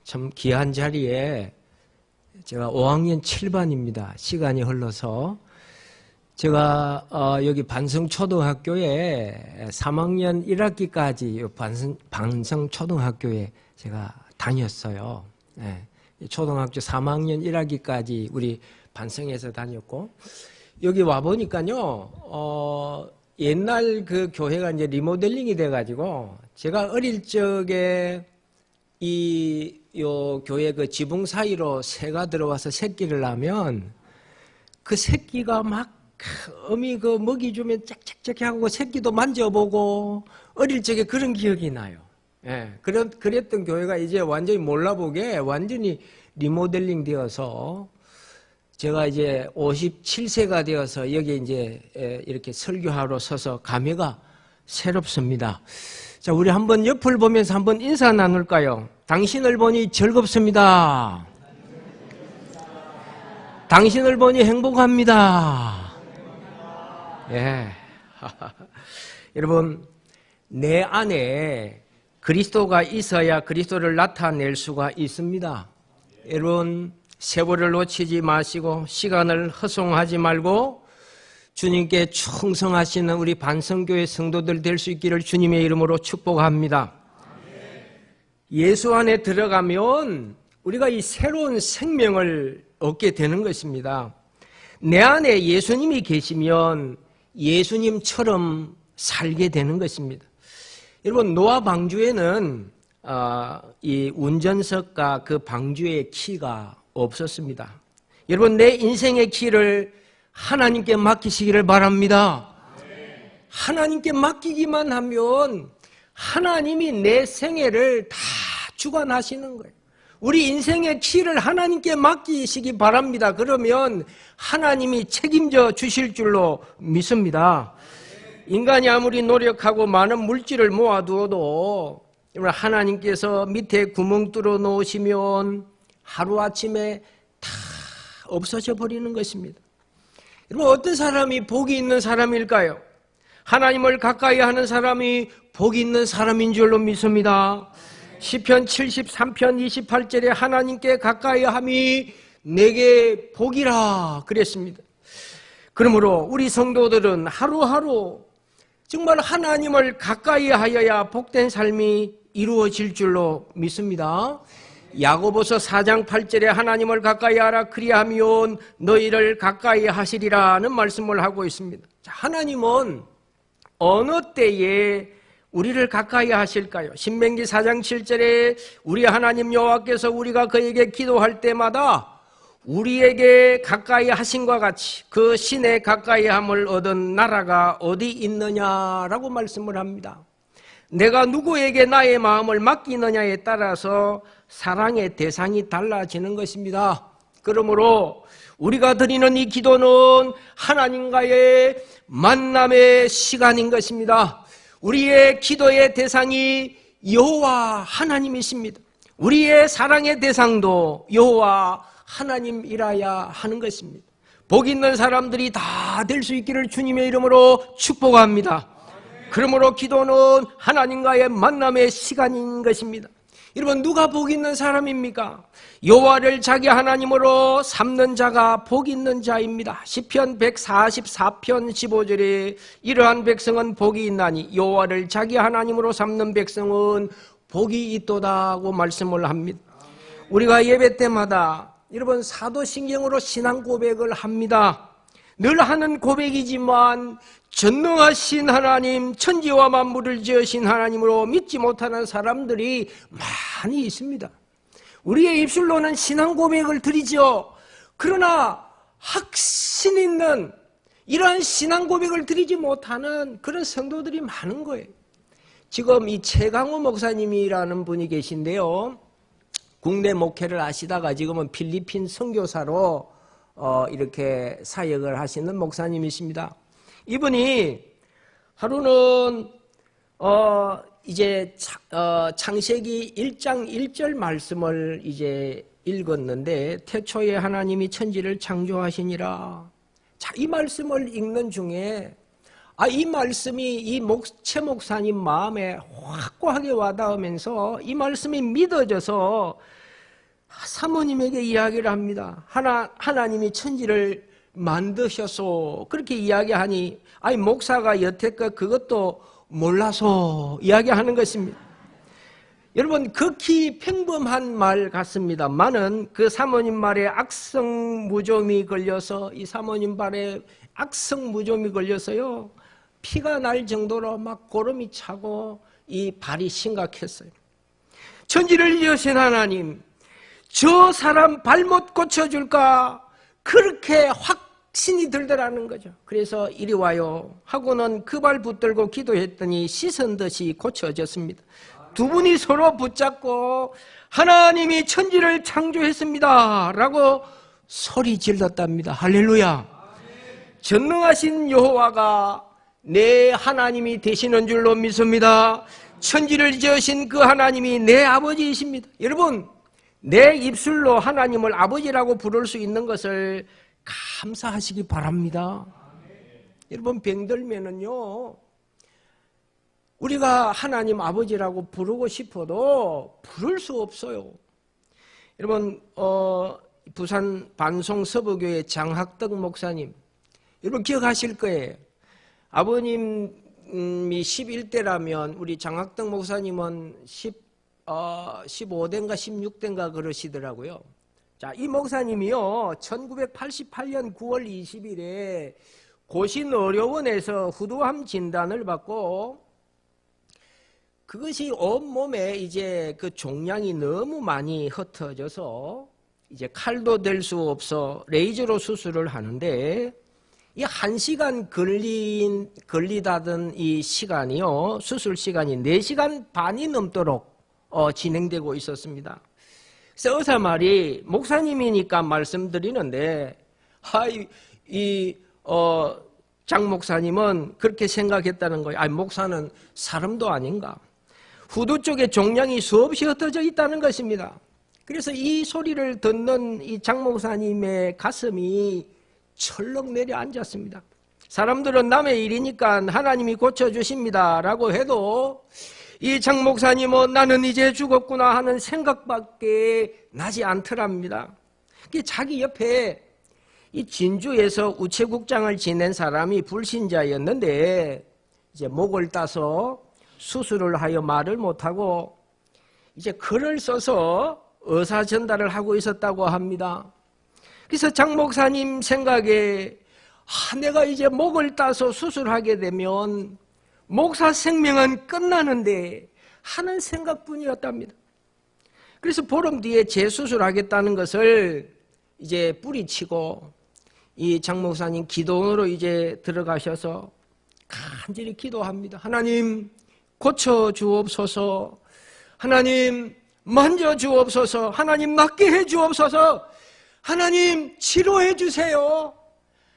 참 귀한 자리에 제가 5학년 7반입니다. 시간이 흘러서 제가 여기 반성초등학교에 3학년 1학기까지 반성초등학교에 제가 다녔어요. 네. 초등학교 3학년 1학기까지 우리 반성에서 다녔고, 여기 와보니까요, 옛날 그 교회가 이제 리모델링이 돼가지고, 제가 어릴 적에 요 교회 그 지붕 사이로 새가 들어와서 새끼를 낳으면 그 새끼가 막 어미 그 먹이 주면 짹짹짹 하고 새끼도 만져보고 어릴 적에 그런 기억이 나요. 예, 그랬던 교회가 이제 완전히 몰라보게 완전히 리모델링 되어서 제가 이제 57세가 되어서 여기 이제 이렇게 설교하러 서서 감회가 새롭습니다. 자, 우리 한번 옆을 보면서 한번 인사 나눌까요? 당신을 보니 즐겁습니다. 당신을 보니 행복합니다. 예. 여러분, 내 안에 그리스도가 있어야 그리스도를 나타낼 수가 있습니다. 여러분, 세월을 놓치지 마시고 시간을 허송하지 말고 주님께 충성하시는 우리 반성교회 성도들 될 수 있기를 주님의 이름으로 축복합니다. 예수 안에 들어가면 우리가 이 새로운 생명을 얻게 되는 것입니다. 내 안에 예수님이 계시면 예수님처럼 살게 되는 것입니다. 여러분, 노아 방주에는 이 운전석과 그 방주의 키가 없었습니다. 여러분, 내 인생의 키를 하나님께 맡기시기를 바랍니다. 하나님께 맡기기만 하면 하나님이 내 생애를 다 주관하시는 거예요. 우리 인생의 키를 하나님께 맡기시기 바랍니다. 그러면 하나님이 책임져 주실 줄로 믿습니다. 인간이 아무리 노력하고 많은 물질을 모아두어도 하나님께서 밑에 구멍 뚫어 놓으시면 하루아침에 다 없어져 버리는 것입니다. 여러분, 어떤 사람이 복이 있는 사람일까요? 하나님을 가까이 하는 사람이 복이 있는 사람인 줄로 믿습니다. 시편 73편 28절에 하나님께 가까이 함이 내게 복이라 그랬습니다. 그러므로 우리 성도들은 하루하루 정말 하나님을 가까이 하여야 복된 삶이 이루어질 줄로 믿습니다. 야고보서 4장 8절에 하나님을 가까이 하라 그리하면 너희를 가까이 하시리라는 말씀을 하고 있습니다. 자, 하나님은 어느 때에 우리를 가까이 하실까요? 신명기 4장 7절에 우리 하나님 여호와께서 우리가 그에게 기도할 때마다 우리에게 가까이 하신과 같이 그 신의 가까이함을 얻은 나라가 어디 있느냐라고 말씀을 합니다. 내가 누구에게 나의 마음을 맡기느냐에 따라서 사랑의 대상이 달라지는 것입니다. 그러므로 우리가 드리는 이 기도는 하나님과의 만남의 시간인 것입니다. 우리의 기도의 대상이 여호와 하나님이십니다. 우리의 사랑의 대상도 여호와 하나님이라야 하는 것입니다. 복 있는 사람들이 다 될 수 있기를 주님의 이름으로 축복합니다. 그러므로 기도는 하나님과의 만남의 시간인 것입니다. 여러분, 누가 복 있는 사람입니까? 여호와를 자기 하나님으로 삼는 자가 복 있는 자입니다. 시편 144편 15절에 이러한 백성은 복이 있나니 여호와를 자기 하나님으로 삼는 백성은 복이 있도다고 말씀을 합니다. 우리가 예배 때마다 여러분 사도신경으로 신앙 고백을 합니다. 늘 하는 고백이지만 전능하신 하나님, 천지와 만물을 지으신 하나님으로 믿지 못하는 사람들이 많이 있습니다. 우리의 입술로는 신앙 고백을 드리죠. 그러나 확신 있는 이러한 신앙 고백을 드리지 못하는 그런 성도들이 많은 거예요. 지금 이 최강호 목사님이라는 분이 계신데요, 국내 목회를 하시다가 지금은 필리핀 선교사로 이렇게 사역을 하시는 목사님이십니다. 이분이 하루는 이제 창세기 1장 1절 말씀을 이제 읽었는데, 태초에 하나님이 천지를 창조하시니라. 자, 이 말씀을 읽는 중에 이 말씀이 최 목사님 마음에 확고하게 와닿으면서 이 말씀이 믿어져서 사모님에게 이야기를 합니다. 하나님이 천지를 만드셔서 그렇게 이야기하니 목사가 여태껏 그것도 몰라서 이야기하는 것입니다. 여러분, 극히 평범한 말 같습니다만은 그 사모님 말에 악성무좀이 걸려서 이 사모님 말에 악성무좀이 걸려서요 피가 날 정도로 막 고름이 차고 이 발이 심각했어요. 천지를 지으신 하나님, 저 사람 발못 고쳐줄까? 그렇게 확신이 들더라는 거죠. 그래서 이리 와요 하고는 그 발 붙들고 기도했더니 씻은 듯이 고쳐졌습니다. 두 분이 서로 붙잡고 하나님이 천지를 창조했습니다 라고 소리 질렀답니다. 할렐루야. 전능하신 여호와가 내 하나님이 되시는 줄로 믿습니다. 천지를 지으신 그 하나님이 내 아버지이십니다. 여러분, 내 입술로 하나님을 아버지라고 부를 수 있는 것을 감사하시기 바랍니다. 여러분, 병들면은요 우리가 하나님 아버지라고 부르고 싶어도 부를 수 없어요. 여러분, 부산 반송서부교회 장학덕 목사님, 여러분 기억하실 거예요. 아버님이 11대라면 우리 장학덕 목사님은 15대인가 16대인가 그러시더라고요. 자, 이 목사님이요 1988년 9월 20일에 고신의료원에서 후두암 진단을 받고 그것이 온몸에 이제 그 종양이 너무 많이 흩어져서 이제 칼도 댈 수 없어 레이저로 수술을 하는데 이 1시간 걸리다던 이 시간이요 수술 시간이 4시간 반이 넘도록 진행되고 있었습니다. 그래서 의사 말이 목사님이니까 말씀드리는데 장 목사님은 그렇게 생각했다는 거예요. 목사는 사람도 아닌가. 후두 쪽에 종양이 수없이 흩어져 있다는 것입니다. 그래서 이 소리를 듣는 이 장 목사님의 가슴이 철렁 내려앉았습니다. 사람들은 남의 일이니까 하나님이 고쳐주십니다 라고 해도 이 장 목사님은 나는 이제 죽었구나 하는 생각밖에 나지 않더랍니다. 자기 옆에 이 진주에서 우체국장을 지낸 사람이 불신자였는데 이제 목을 따서 수술을 하여 말을 못하고 이제 글을 써서 의사 전달을 하고 있었다고 합니다. 그래서 장 목사님 생각에 내가 이제 목을 따서 수술하게 되면 목사 생명은 끝나는데 하는 생각뿐이었답니다. 그래서 보름 뒤에 재수술하겠다는 것을 이제 뿌리치고 이 장 목사님 기도원으로 이제 들어가셔서 간절히 기도합니다. 하나님 고쳐 주옵소서, 하나님 만져 주옵소서, 하나님 낫게 해 주옵소서, 하나님 치료해 주세요.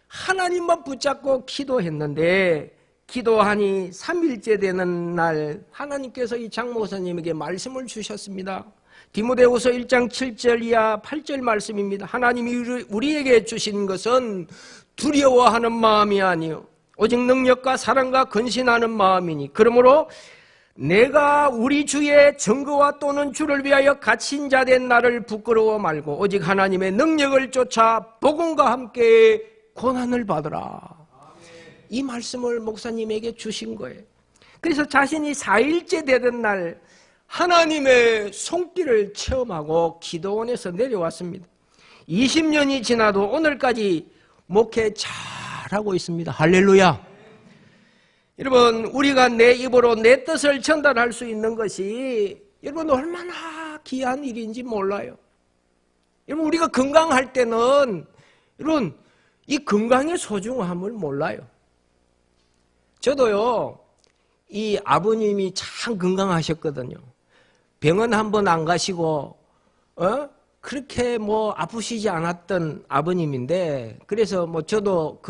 하나님만 붙잡고 기도했는데 기도하니 3일째 되는 날 하나님께서 이 장 목사님에게 말씀을 주셨습니다. 디모데후서 1장 7절 이하 8절 말씀입니다. 하나님이 우리에게 주신 것은 두려워하는 마음이 아니요 오직 능력과 사랑과 근신하는 마음이니 그러므로 내가 우리 주의 증거와 또는 주를 위하여 갇힌 자 된 나를 부끄러워 말고 오직 하나님의 능력을 쫓아 복음과 함께 고난을 받으라. 이 말씀을 목사님에게 주신 거예요. 그래서 자신이 4일째 되던 날 하나님의 손길을 체험하고 기도원에서 내려왔습니다. 20년이 지나도 오늘까지 목회 잘하고 있습니다. 할렐루야. 여러분, 우리가 내 입으로 내 뜻을 전달할 수 있는 것이 여러분 얼마나 귀한 일인지 몰라요. 여러분, 우리가 건강할 때는 여러분 이 건강의 소중함을 몰라요. 저도요, 이 아버님이 참 건강하셨거든요. 병원 한 번 안 가시고 그렇게 뭐 아프시지 않았던 아버님인데 그래서 뭐 저도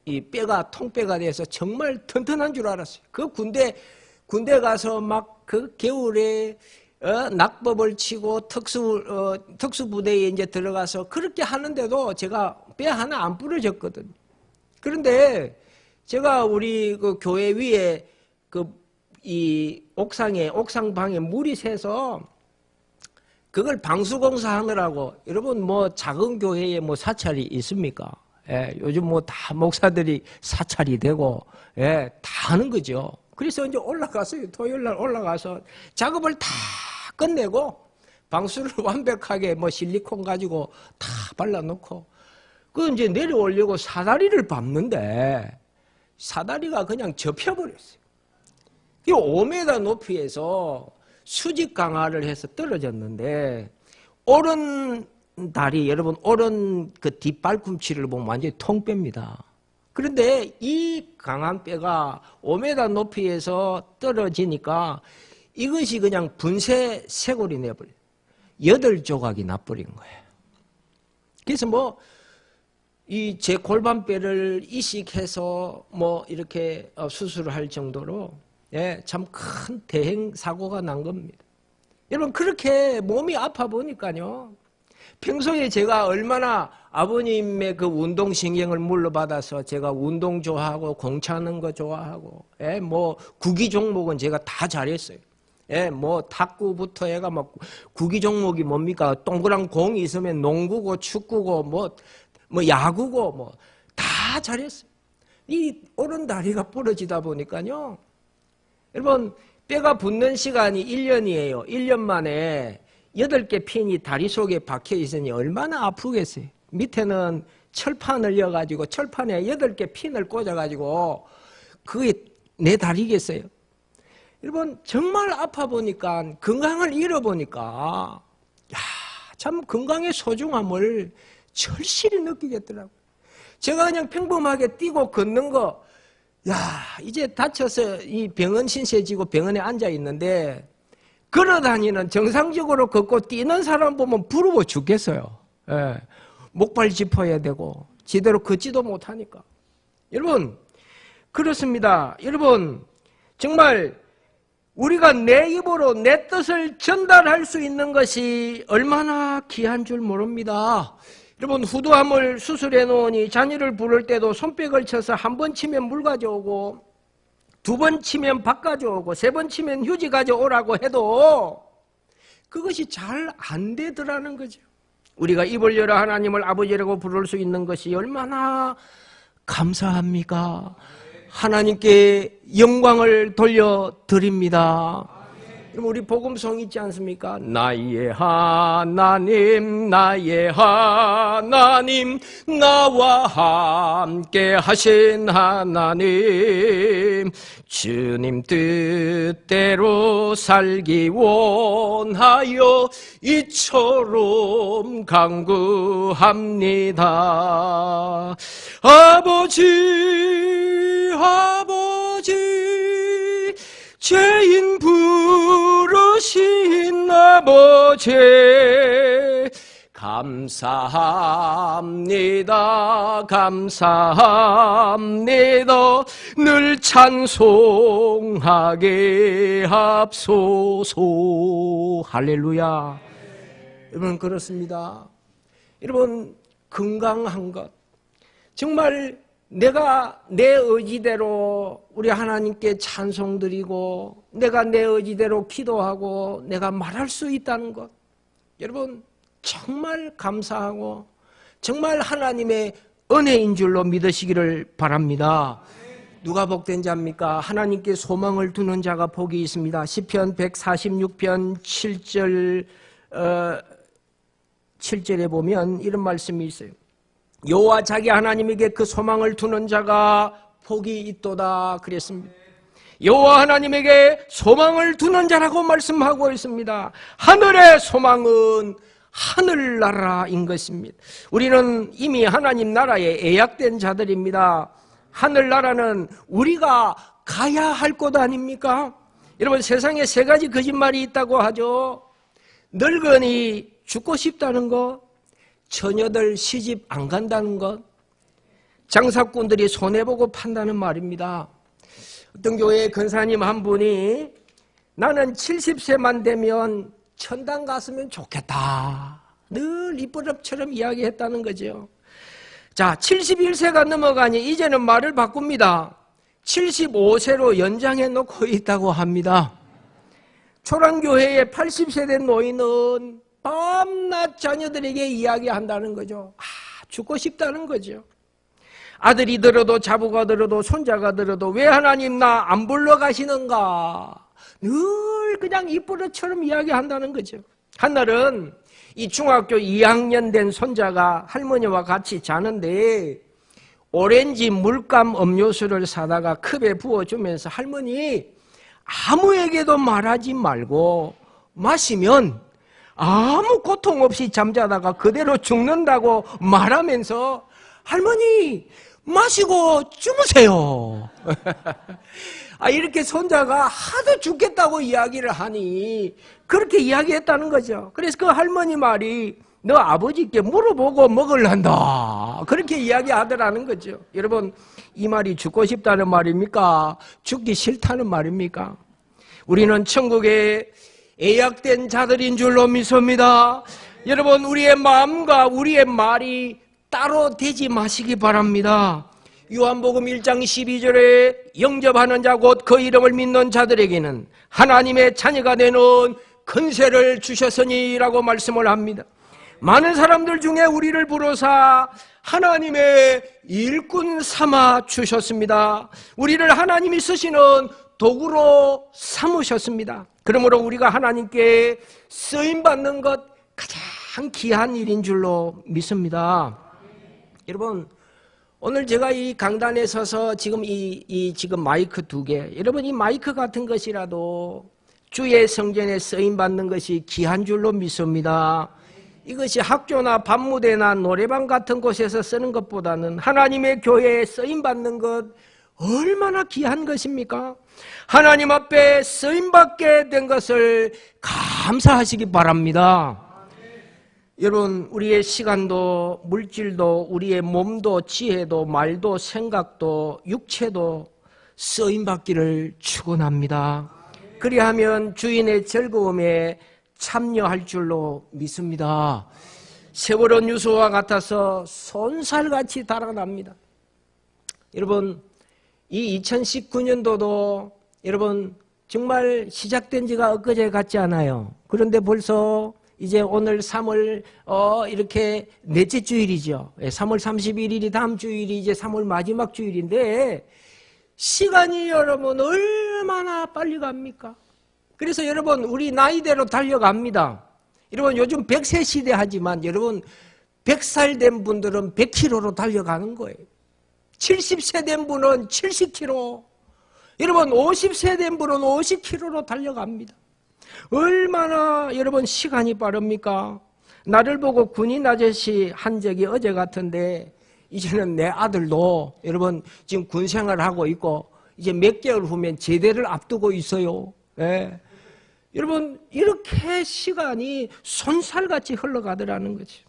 이 뼈가 통뼈가 돼서 정말 튼튼한 줄 알았어요. 그 군대 가서 막 그 겨울에 낙법을 치고 특수부대에 이제 들어가서 그렇게 하는데도 제가 뼈 하나 안 부러졌거든요. 그런데 제가 우리 그 교회 위에 이 옥상방에 물이 새서 그걸 방수공사 하느라고, 여러분 뭐 작은 교회에 뭐 사찰이 있습니까? 예, 요즘 뭐 다 목사들이 사찰이 되고, 예, 다 하는 거죠. 그래서 이제 올라갔어요. 토요일 날 올라가서 작업을 다 끝내고 방수를 완벽하게 뭐 실리콘 가지고 다 발라놓고, 그 이제 내려오려고 사다리를 밟는데 사다리가 그냥 접혀버렸어요. 이 5m 높이에서 수직 강화를 해서 떨어졌는데, 오른 다리, 여러분 오른 그 뒷발꿈치를 보면 완전히 통뼈입니다. 그런데 이 강한 뼈가 5m 높이에서 떨어지니까 이것이 그냥 분쇄 쇄골이 내버려요. 8조각이 나버린 거예요. 그래서 뭐 이 제 골반뼈를 이식해서 뭐 이렇게 수술을 할 정도로, 예, 참 큰 대행 사고가 난 겁니다. 여러분 그렇게 몸이 아파 보니까요, 평소에 제가 얼마나 아버님의 그 운동신경을 물려받아서 제가 운동 좋아하고 공차는 거 좋아하고, 예, 뭐 구기 종목은 제가 다 잘했어요. 예, 뭐 탁구부터 해가 막 구기 종목이 뭡니까? 동그란 공이 있으면 농구고 축구고 뭐 야구고 뭐 다 잘했어요. 이 오른 다리가 부러지다 보니까요, 여러분 뼈가 붙는 시간이 1년이에요. 1년 만에 8개 핀이 다리 속에 박혀 있으니 얼마나 아프겠어요. 밑에는 철판을 이어가지고 철판에 8개 핀을 꽂아가지고 그게 내 다리겠어요. 여러분 정말 아파 보니까, 건강을 잃어보니까, 야, 참 건강의 소중함을 절실히 느끼겠더라고요. 제가 그냥 평범하게 뛰고 걷는 거, 야, 이제 다쳐서 이 병원 신세 지고 병원에 앉아 있는데, 걸어다니는 정상적으로 걷고 뛰는 사람 보면 부러워 죽겠어요. 예, 목발 짚어야 되고 제대로 걷지도 못하니까. 여러분 그렇습니다. 여러분 정말 우리가 내 입으로 내 뜻을 전달할 수 있는 것이 얼마나 귀한 줄 모릅니다. 여러분 후두암을 수술해 놓으니 자녀를 부를 때도 손뼉 걸쳐서 한 번 치면 물 가져오고, 2번 치면 밥 가져오고, 3번 치면 휴지 가져오라고 해도 그것이 잘 안 되더라는 거죠. 우리가 입을 열어 하나님을 아버지라고 부를 수 있는 것이 얼마나 감사합니까? 하나님께 영광을 돌려드립니다. 우리 복음송 있지 않습니까? 나의 하나님, 나의 하나님, 나와 함께 하신 하나님, 주님 뜻대로 살기 원하여 이처럼 간구합니다. 아버지, 아버지, 죄인 부르신 아버지, 감사합니다, 감사합니다. 늘 찬송하게 합소서. 할렐루야. 여러분 그렇습니다. 여러분 건강한 것, 정말 내가 내 의지대로 우리 하나님께 찬송드리고, 내가 내 의지대로 기도하고 내가 말할 수 있다는 것, 여러분 정말 감사하고 정말 하나님의 은혜인 줄로 믿으시기를 바랍니다. 누가 복된 자입니까? 하나님께 소망을 두는 자가 복이 있습니다. 시편 146편 7절에 보면 이런 말씀이 있어요. 여호와 자기 하나님에게 그 소망을 두는 자가 복이 있도다 그랬습니다. 여호와 하나님에게 소망을 두는 자라고 말씀하고 있습니다. 하늘의 소망은 하늘나라인 것입니다. 우리는 이미 하나님 나라에 예약된 자들입니다. 하늘나라는 우리가 가야 할 곳 아닙니까? 여러분 세상에 3가지 거짓말이 있다고 하죠. 늙은이 죽고 싶다는 것, 처녀들 시집 안 간다는 것, 장사꾼들이 손해보고 판다는 말입니다. 어떤 교회 권사님 한 분이 나는 70세만 되면 천당 갔으면 좋겠다, 늘 입버릇처럼 이야기했다는 거죠. 자, 71세가 넘어가니 이제는 말을 바꿉니다. 75세로 연장해 놓고 있다고 합니다. 초랑교회의 80세 된 노인은 밤낮 자녀들에게 이야기한다는 거죠. 죽고 싶다는 거죠. 아들이 들어도 자부가 들어도 손자가 들어도 왜 하나님 나 안 불러가시는가, 늘 그냥 입버릇처럼 이야기한다는 거죠. 한날은 이 중학교 2학년 된 손자가 할머니와 같이 자는데 오렌지 물감 음료수를 사다가 컵에 부어주면서 할머니 아무에게도 말하지 말고 마시면 아무 고통 없이 잠자다가 그대로 죽는다고 말하면서 할머니 마시고 주무세요. 이렇게 손자가 하도 죽겠다고 이야기를 하니 그렇게 이야기했다는 거죠. 그래서 그 할머니 말이 너 아버지께 물어보고 먹을란다, 그렇게 이야기하더라는 거죠. 여러분, 이 말이 죽고 싶다는 말입니까? 죽기 싫다는 말입니까? 우리는 천국에 예약된 자들인 줄로 믿습니다. 여러분, 우리의 마음과 우리의 말이 따로 되지 마시기 바랍니다. 요한복음 1장 12절에 영접하는 자 곧 그 이름을 믿는 자들에게는 하나님의 자녀가 되는 권세를 주셨으니라고 말씀을 합니다. 많은 사람들 중에 우리를 부르사 하나님의 일꾼 삼아 주셨습니다. 우리를 하나님이 쓰시는 도구로 삼으셨습니다. 그러므로 우리가 하나님께 쓰임받는 것 가장 귀한 일인 줄로 믿습니다. 여러분, 오늘 제가 이 강단에 서서 지금 지금 마이크 2개, 여러분 이 마이크 같은 것이라도 주의 성전에 쓰임받는 것이 귀한 줄로 믿습니다. 이것이 학교나 밤무대나 노래방 같은 곳에서 쓰는 것보다는 하나님의 교회에 쓰임받는 것 얼마나 귀한 것입니까? 하나님 앞에 쓰임받게 된 것을 감사하시기 바랍니다. 여러분, 우리의 시간도 물질도 우리의 몸도 지혜도 말도 생각도 육체도 쓰임받기를 축원합니다. 그리하면 주인의 즐거움에 참여할 줄로 믿습니다. 세월은 유수와 같아서 손살같이 달아납니다. 여러분, 이 2019년도도 여러분 정말 시작된 지가 엊그제 같지 않아요. 그런데 벌써 이제 오늘 3월 이렇게 넷째 주일이죠. 3월 31일이 다음 주일이 이제 3월 마지막 주일인데 시간이 여러분 얼마나 빨리 갑니까? 그래서 여러분 우리 나이대로 달려갑니다. 여러분 요즘 100세 시대 하지만 여러분 100살 된 분들은 100km로 달려가는 거예요. 70세 된 분은 70km, 여러분 50세 된 분은 50km로 달려갑니다. 얼마나 여러분 시간이 빠릅니까? 나를 보고 군인 아저씨 한 적이 어제 같은데 이제는 내 아들도 여러분 지금 군 생활을 하고 있고 이제 몇 개월 후면 제대를 앞두고 있어요. 예. 여러분 이렇게 시간이 손살같이 흘러가더라는 거죠.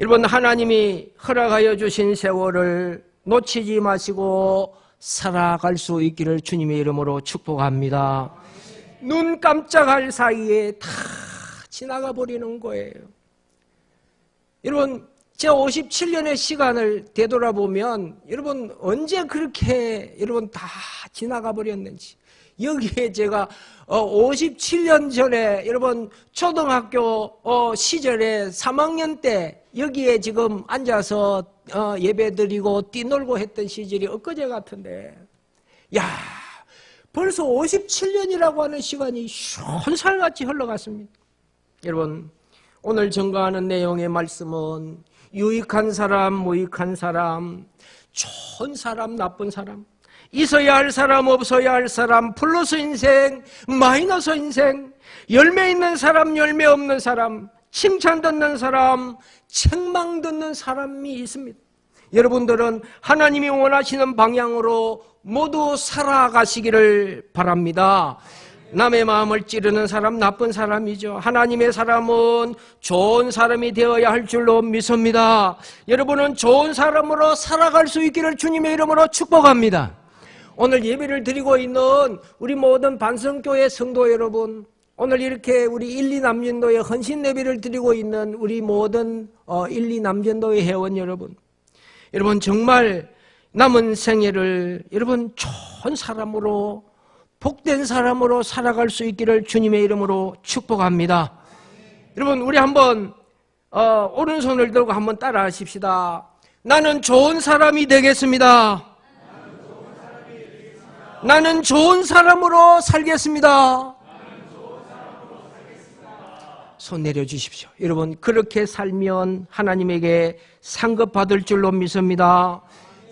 여러분, 하나님이 허락하여 주신 세월을 놓치지 마시고 살아갈 수 있기를 주님의 이름으로 축복합니다. 눈 깜짝할 사이에 다 지나가 버리는 거예요. 여러분, 제 57년의 시간을 되돌아보면 여러분 언제 그렇게 여러분 다 지나가 버렸는지, 여기에 제가 57년 전에 여러분 초등학교 시절에 3학년 때 여기에 지금 앉아서 예배드리고 뛰놀고 했던 시절이 엊그제 같은데, 야, 벌써 57년이라고 하는 시간이 손살같이 흘러갔습니다. 여러분, 오늘 증거하는 내용의 말씀은 유익한 사람, 무익한 사람, 좋은 사람, 나쁜 사람, 있어야 할 사람, 없어야 할 사람, 플러스 인생, 마이너스 인생, 열매 있는 사람, 열매 없는 사람, 칭찬 듣는 사람, 책망 듣는 사람이 있습니다. 여러분들은 하나님이 원하시는 방향으로 모두 살아가시기를 바랍니다. 남의 마음을 찌르는 사람 나쁜 사람이죠. 하나님의 사람은 좋은 사람이 되어야 할 줄로 믿습니다. 여러분은 좋은 사람으로 살아갈 수 있기를 주님의 이름으로 축복합니다. 오늘 예배를 드리고 있는 우리 모든 반성교회 성도 여러분, 오늘 이렇게 우리 1, 2 남전도에 헌신 예배를 드리고 있는 우리 모든 1, 2 남전도의 회원 여러분, 여러분 정말 남은 생애를 여러분 좋은 사람으로, 복된 사람으로 살아갈 수 있기를 주님의 이름으로 축복합니다. 여러분 우리 한번 오른손을 들고 한번 따라 하십시다. 나는 좋은 사람이 되겠습니다. 나는 좋은 사람으로 살겠습니다. 손 내려주십시오. 여러분 그렇게 살면 하나님에게 상급받을 줄로 믿습니다.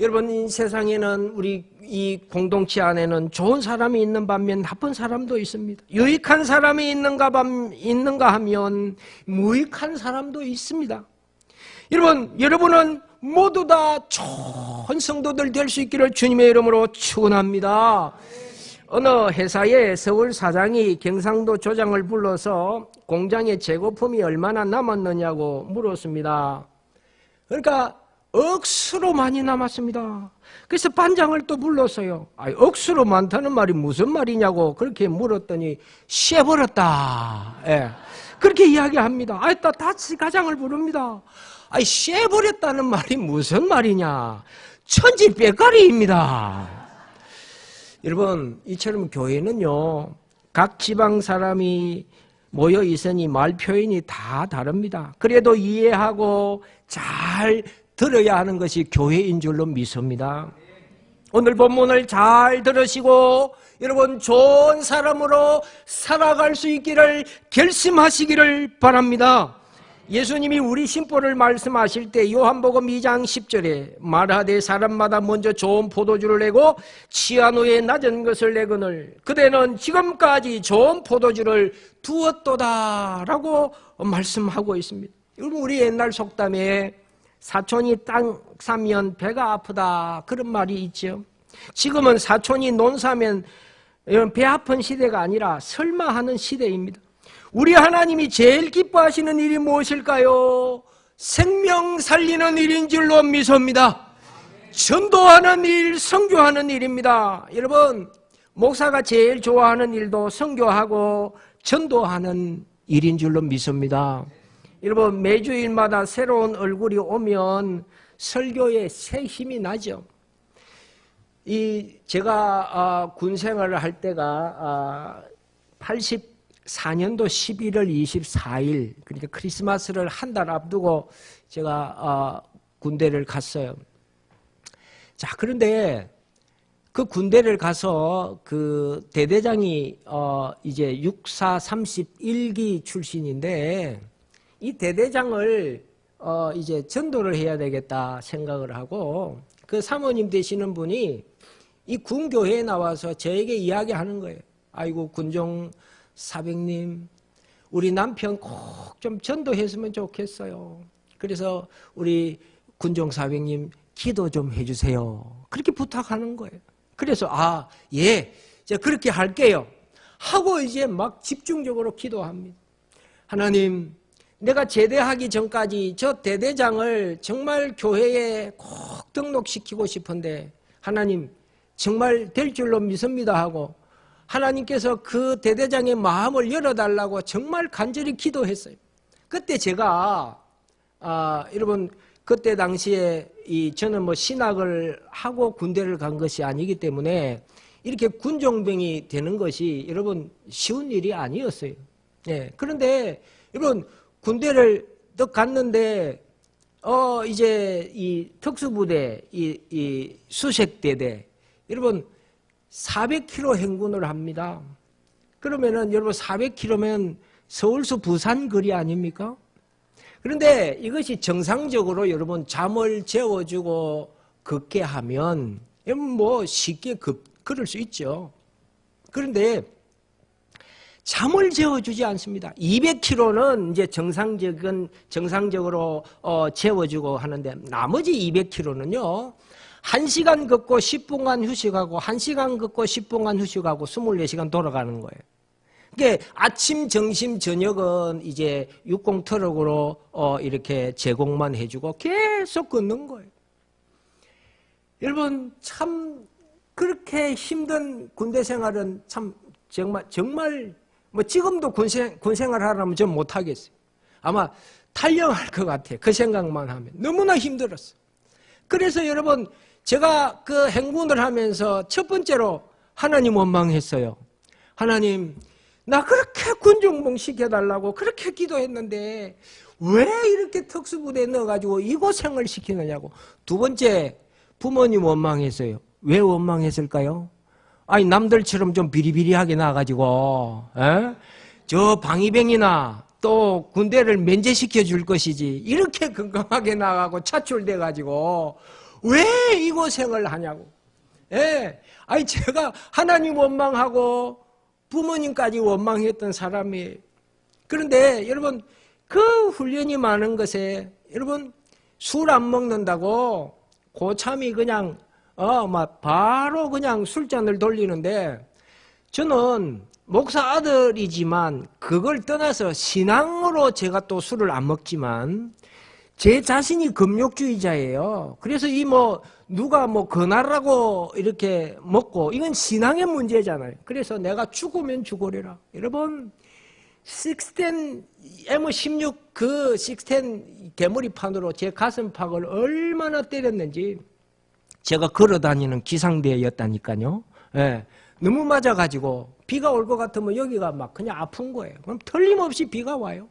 여러분 이 세상에는 우리 이 공동체 안에는 좋은 사람이 있는 반면 나쁜 사람도 있습니다. 유익한 사람이 있는가 하면 무익한 사람도 있습니다. 여러분은 모두 다 좋은 성도들 될 수 있기를 주님의 이름으로 축원합니다. 어느 회사의 서울 사장이 경상도 조장을 불러서 공장의 재고품이 얼마나 남았느냐고 물었습니다. 그러니까 억수로 많이 남았습니다. 그래서 반장을 또 불렀어요. 억수로 많다는 말이 무슨 말이냐고 그렇게 물었더니 쉐버렸다. 예. 그렇게 이야기합니다. 다시 가장을 부릅니다. 쉐버렸다는 말이 무슨 말이냐. 천지백가리입니다. 여러분 이처럼 교회는요 각 지방 사람이 모여 있으니 말 표현이 다 다릅니다. 그래도 이해하고 잘 들어야 하는 것이 교회인 줄로 믿습니다. 오늘 본문을 잘 들으시고 여러분 좋은 사람으로 살아갈 수 있기를 결심하시기를 바랍니다. 예수님이 우리 심보를 말씀하실 때 요한복음 2장 10절에 말하되 사람마다 먼저 좋은 포도주를 내고 취한 후에 낮은 것을 내거늘 그대는 지금까지 좋은 포도주를 두었도다 라고 말씀하고 있습니다. 여러분 우리 옛날 속담에 사촌이 땅 사면 배가 아프다 그런 말이 있죠. 지금은 사촌이 논 사면 배 아픈 시대가 아니라 설마 하는 시대입니다. 우리 하나님이 제일 기뻐하시는 일이 무엇일까요? 생명 살리는 일인 줄로 믿습니다. 전도하는 일, 선교하는 일입니다. 여러분 목사가 제일 좋아하는 일도 선교하고 전도하는 일인 줄로 믿습니다. 여러분 매주일마다 새로운 얼굴이 오면 설교에 새 힘이 나죠. 제가 군 생활을 할 때가 84년도 11월 24일 그러니까 크리스마스를 한 달 앞두고 제가 군대를 갔어요. 자 그런데 그 군대를 가서 그 대대장이 이제 64 31기 출신인데 이 대대장을 이제 전도를 해야 되겠다 생각을 하고 그 사모님 되시는 분이 이 군교회에 나와서 저에게 이야기하는 거예요. 아이고 군종 사백님 우리 남편 꼭 좀 전도했으면 좋겠어요. 그래서 우리 군종 사백님 기도 좀 해주세요. 그렇게 부탁하는 거예요. 그래서 예, 제가 그렇게 할게요 하고 이제 막 집중적으로 기도합니다. 하나님 내가 제대하기 전까지 저 대대장을 정말 교회에 꼭 등록시키고 싶은데 하나님 정말 될 줄로 믿습니다 하고 하나님께서 그 대대장의 마음을 열어달라고 정말 간절히 기도했어요. 그때 제가 여러분 그때 당시에 저는 뭐 신학을 하고 군대를 간 것이 아니기 때문에 이렇게 군종병이 되는 것이 여러분 쉬운 일이 아니었어요. 예. 그런데 여러분 군대를 딱 갔는데 이제 이 특수부대 이 수색대대 여러분 400km 행군을 합니다. 그러면은 여러분 400km면 서울서 부산 거리 아닙니까? 그런데 이것이 정상적으로 여러분 잠을 재워주고 걷게 하면 뭐 쉽게 걸을 수 있죠. 그런데 잠을 재워주지 않습니다. 200km는 이제 정상적으로 재워주고 하는데 나머지 200km는요. 1시간 걷고 10분간 휴식하고 1시간 걷고 10분간 휴식하고 24시간 돌아가는 거예요. 그러니까 아침, 점심, 저녁은 이제 육공 트럭으로 이렇게 제공만 해주고 계속 걷는 거예요. 여러분 참 그렇게 힘든 군대 생활은 참 정말 뭐 지금도 군생활 하라면 전 못하겠어요. 아마 탈영할 것 같아요. 그 생각만 하면. 너무나 힘들었어요. 그래서 여러분, 제가 그 행군을 하면서 첫 번째로 하나님 원망했어요. 하나님, 나 그렇게 군종봉 시켜달라고 그렇게 기도했는데 왜 이렇게 특수부대에 넣어가지고 이 고생을 시키느냐고. 두 번째, 부모님 원망했어요. 왜 원망했을까요? 아니, 남들처럼 좀 비리비리하게 나가지고, 저 방위병이나 또 군대를 면제시켜 줄 것이지, 이렇게 건강하게 나가고 차출돼 가지고 왜 이 고생을 하냐고. 예. 아니, 제가 하나님 원망하고 부모님까지 원망했던 사람이에요. 그런데 여러분, 그 훈련이 많은 것에, 여러분, 술 안 먹는다고 고참이 그냥 막 바로 그냥 술잔을 돌리는데, 저는 목사 아들이지만 그걸 떠나서 신앙으로 제가 또 술을 안 먹지만 제 자신이 금욕주의자예요. 그래서 누가 권하라고 이렇게 먹고, 이건 신앙의 문제잖아요. 그래서 내가 죽으면 죽으리라. 여러분, M16 그 16 개머리판으로 제 가슴팍을 얼마나 때렸는지. 제가 걸어다니는 기상대였다니까요. 예, 너무 맞아가지고 비가 올 것 같으면 여기가 막 그냥 아픈 거예요. 그럼 틀림없이 비가 와요.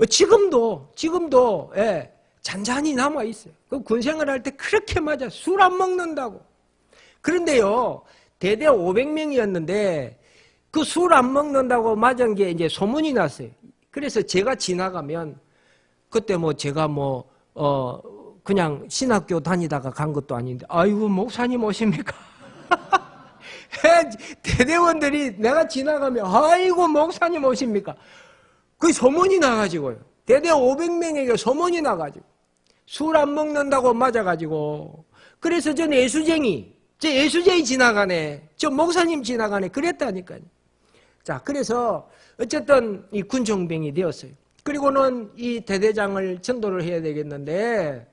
지금도 예, 잔잔히 남아있어요. 그 군생활 할 때 그렇게 맞아. 술 안 먹는다고. 그런데요, 대대 500명이었는데 그 술 안 먹는다고 맞은 게 이제 소문이 났어요. 그래서 제가 지나가면, 그때 제가 그냥 신학교 다니다가 간 것도 아닌데, 아이고, 목사님 오십니까? 대대원들이 내가 지나가면, 아이고, 목사님 오십니까? 그 소문이 나가지고요. 대대 500명에게 소문이 나가지고. 술 안 먹는다고 맞아가지고. 그래서 전 예수쟁이 지나가네. 저 목사님 지나가네. 그랬다니까요. 자, 그래서 어쨌든 이 군종병이 되었어요. 그리고는 이 대대장을 전도를 해야 되겠는데,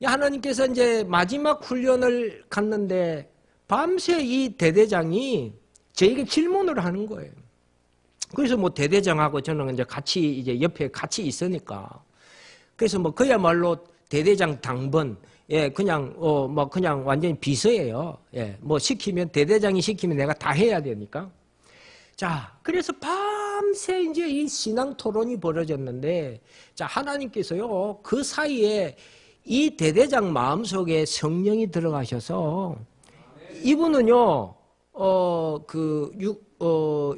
하나님께서 이제 마지막 훈련을 갔는데 밤새 이 대대장이 저에게 질문을 하는 거예요. 그래서 대대장하고 저는 이제 이제 옆에 같이 있으니까. 그래서 그야말로 대대장 당번, 예, 그냥 완전히 비서예요. 예, 대대장이 시키면 내가 다 해야 되니까. 자, 그래서 밤새 이제 이 신앙 토론이 벌어졌는데, 자, 하나님께서요, 그 사이에 이 대대장 마음속에 성령이 들어가셔서, 이분은요,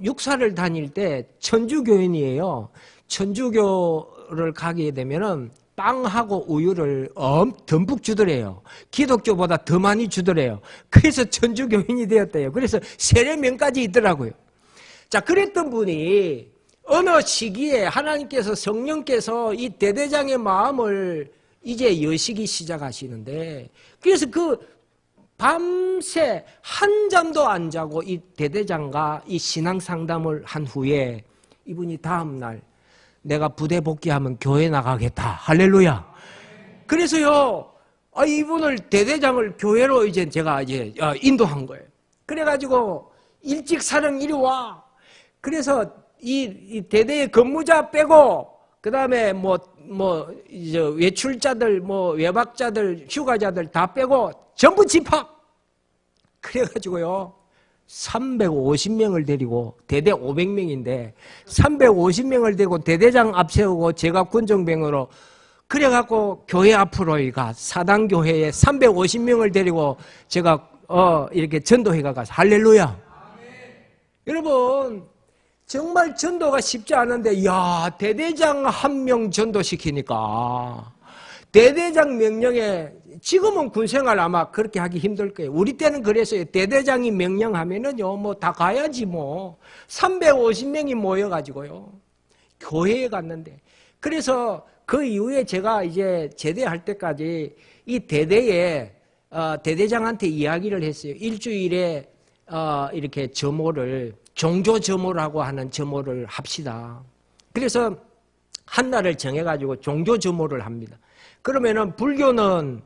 육사를 다닐 때 천주교인이에요. 천주교를 가게 되면은 빵하고 우유를 듬뿍 주더래요. 기독교보다 더 많이 주더래요. 그래서 천주교인이 되었대요. 그래서 세례명까지 있더라고요. 자, 그랬던 분이 어느 시기에 하나님께서, 성령께서 이 대대장의 마음을 이제 여시기 시작하시는데, 그래서 그 밤새 한잠도 안 자고 이 대대장과 이 신앙 상담을 한 후에 이분이 다음날, 내가 부대 복귀하면 교회 나가겠다. 할렐루야. 그래서요, 이분을, 대대장을 교회로 제가 인도한 거예요. 그래가지고 일찍 사령 이리 와. 그래서 이 대대의 근무자 빼고, 그 다음에 외출자들, 외박자들, 휴가자들 다 빼고 전부 집합. 그래가지고요, 350명을 데리고, 대대 500명인데 350명을 데리고 대대장 앞세우고 제가 군정병으로, 그래갖고 교회 앞으로 사당교회에 350명을 데리고 제가 이렇게 전도회가 가서, 할렐루야. 아멘. 여러분, 정말 전도가 쉽지 않은데, 대대장 한 명 전도시키니까, 대대장 명령에, 지금은 군생활 아마 그렇게 하기 힘들 거예요. 우리 때는 그랬어요. 대대장이 명령하면은요, 다 가야지 350명이 모여가지고요, 교회에 갔는데. 그래서 그 이후에 제가 이제 제대할 때까지 이 대대에, 대대장한테 이야기를 했어요. 일주일에, 이렇게 종조점호라고 하는 점호를 합시다. 그래서 한 날을 정해가지고 종조점호를 합니다. 그러면은 불교는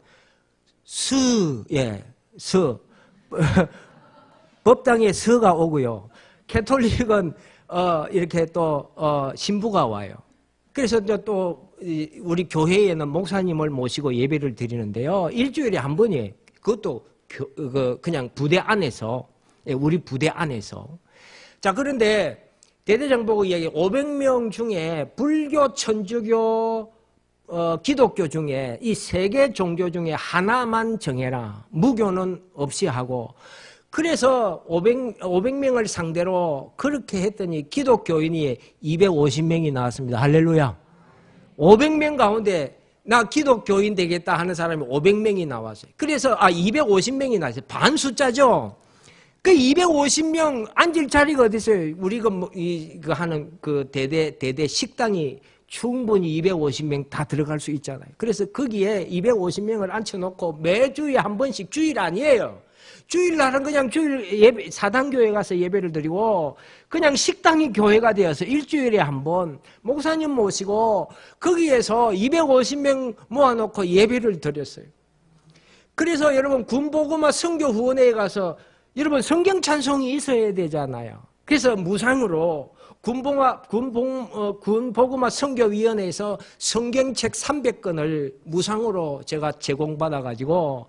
법당에 서가 오고요. 캐톨릭은 이렇게 또 신부가 와요. 그래서 또 우리 교회에는 목사님을 모시고 예배를 드리는데요. 일주일에 한 번이에요. 그것도 그냥 부대 안에서, 우리 부대 안에서. 자, 그런데 대대장보고 이야기 500명 중에 불교, 천주교, 기독교 중에 이 세 개 종교 중에 하나만 정해라. 무교는 없이 하고. 그래서 500명을 상대로 그렇게 했더니 기독교인이 250명이 나왔습니다. 할렐루야. 500명 가운데 나 기독교인 되겠다 하는 사람이 500명이 나왔어요. 그래서 250명이 나왔어요. 반 숫자죠. 그 250명 앉을 자리가 어디 있어요? 우리 하는 그 대대 식당이 충분히 250명 다 들어갈 수 있잖아요. 그래서 거기에 250명을 앉혀놓고 매주에 한 번씩, 주일 아니에요. 주일날은 그냥 주일 예배, 사당교회 가서 예배를 드리고 그냥 식당이 교회가 되어서 일주일에 한 번 목사님 모시고 거기에서 250명 모아놓고 예배를 드렸어요. 그래서 여러분 군복음화 선교 후원회에 가서 여러분 성경 찬송이 있어야 되잖아요. 그래서 무상으로 군복음화 선교위원회에서 성경책 300권을 무상으로 제가 제공받아가지고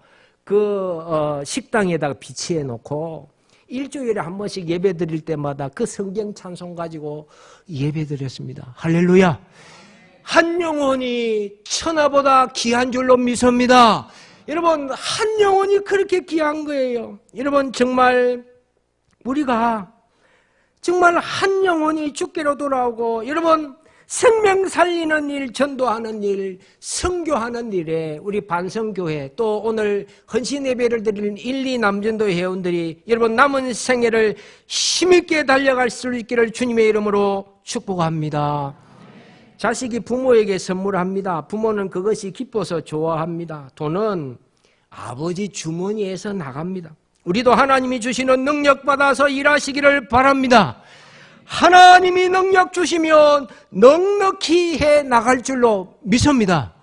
식당에다가 비치해 놓고 일주일에 한 번씩 예배 드릴 때마다 그 성경 찬송 가지고 예배 드렸습니다. 할렐루야. 한 영혼이 천하보다 귀한 줄로 믿습니다. 여러분, 한 영혼이 그렇게 귀한 거예요. 여러분, 정말 우리가 정말 한 영혼이 주께로 돌아오고 여러분 생명 살리는 일, 전도하는 일, 선교하는 일에 우리 반성교회 또 오늘 헌신 예배를 드리는 1, 2 남전도 회원들이 여러분 남은 생애를 힘있게 달려갈 수 있기를 주님의 이름으로 축복합니다. 자식이 부모에게 선물합니다. 부모는 그것이 기뻐서 좋아합니다. 돈은 아버지 주머니에서 나갑니다. 우리도 하나님이 주시는 능력 받아서 일하시기를 바랍니다. 하나님이 능력 주시면 넉넉히 해 나갈 줄로 믿습니다.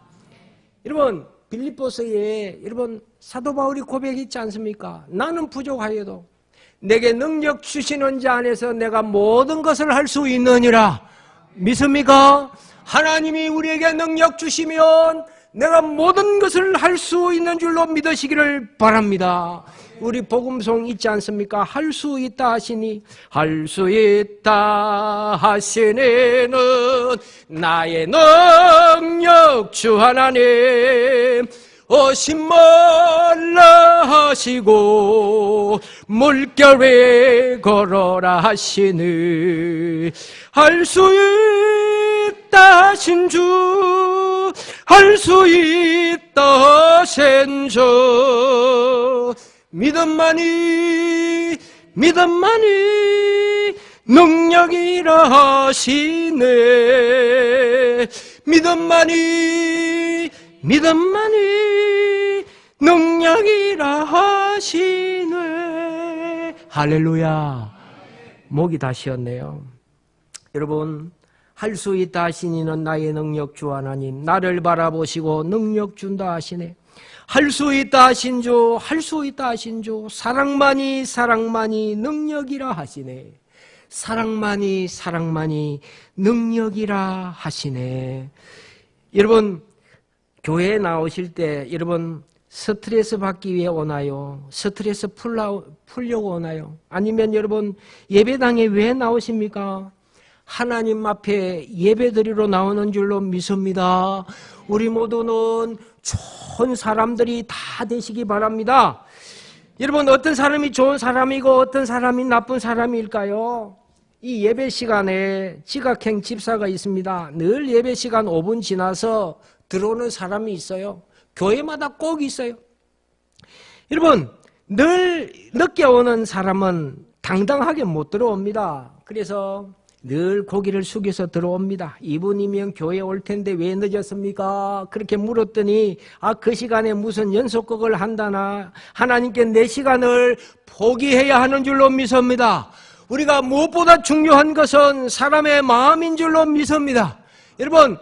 여러분, 빌립보서에 여러분 사도 바울이 고백했지 않습니까? 나는 부족하여도 내게 능력 주시는 자 안에서 내가 모든 것을 할 수 있느니라. 믿습니까? 하나님이 우리에게 능력 주시면 내가 모든 것을 할 수 있는 줄로 믿으시기를 바랍니다. 우리 복음송 있지 않습니까? 할 수 있다 하시니 할 수 있다 하시니는 나의 능력 주 하나님 오신 말라 하시고 물결에 걸어라 하시니 할 수 있다 하신 주 할 수 있다 하신 주 믿음만이 능력이라 하시네. 믿음만이 능력이라 하시네. 할렐루야. 목이 다 쉬었네요. 여러분, 할 수 있다 하시니는 나의 능력 주 하나님 나를 바라보시고 능력 준다 하시네. 할 수 있다 하신 주, 할 수 있다 하신 주, 사랑만이 능력이라 하시네. 사랑만이 능력이라 하시네. 여러분, 교회에 나오실 때 여러분 스트레스 받기 위해 오나요? 스트레스 풀려고 오나요? 아니면 여러분 예배당에 왜 나오십니까? 하나님 앞에 예배드리러 나오는 줄로 믿습니다. 우리 모두는 좋은 사람들이 다 되시기 바랍니다. 여러분, 어떤 사람이 좋은 사람이고 어떤 사람이 나쁜 사람일까요? 이 예배 시간에 지각행 집사가 있습니다. 늘 예배 시간 5분 지나서 들어오는 사람이 있어요. 교회마다 꼭 있어요. 여러분, 늘 늦게 오는 사람은 당당하게 못 들어옵니다. 그래서 늘 고개를 숙여서 들어옵니다. 이분이면 교회 올 텐데 왜 늦었습니까? 그렇게 물었더니 그 시간에 무슨 연속극을 한다나 하나님께 내 시간을 포기해야 하는 줄로 믿습니다. 우리가 무엇보다 중요한 것은 사람의 마음인 줄로 믿습니다. 여러분,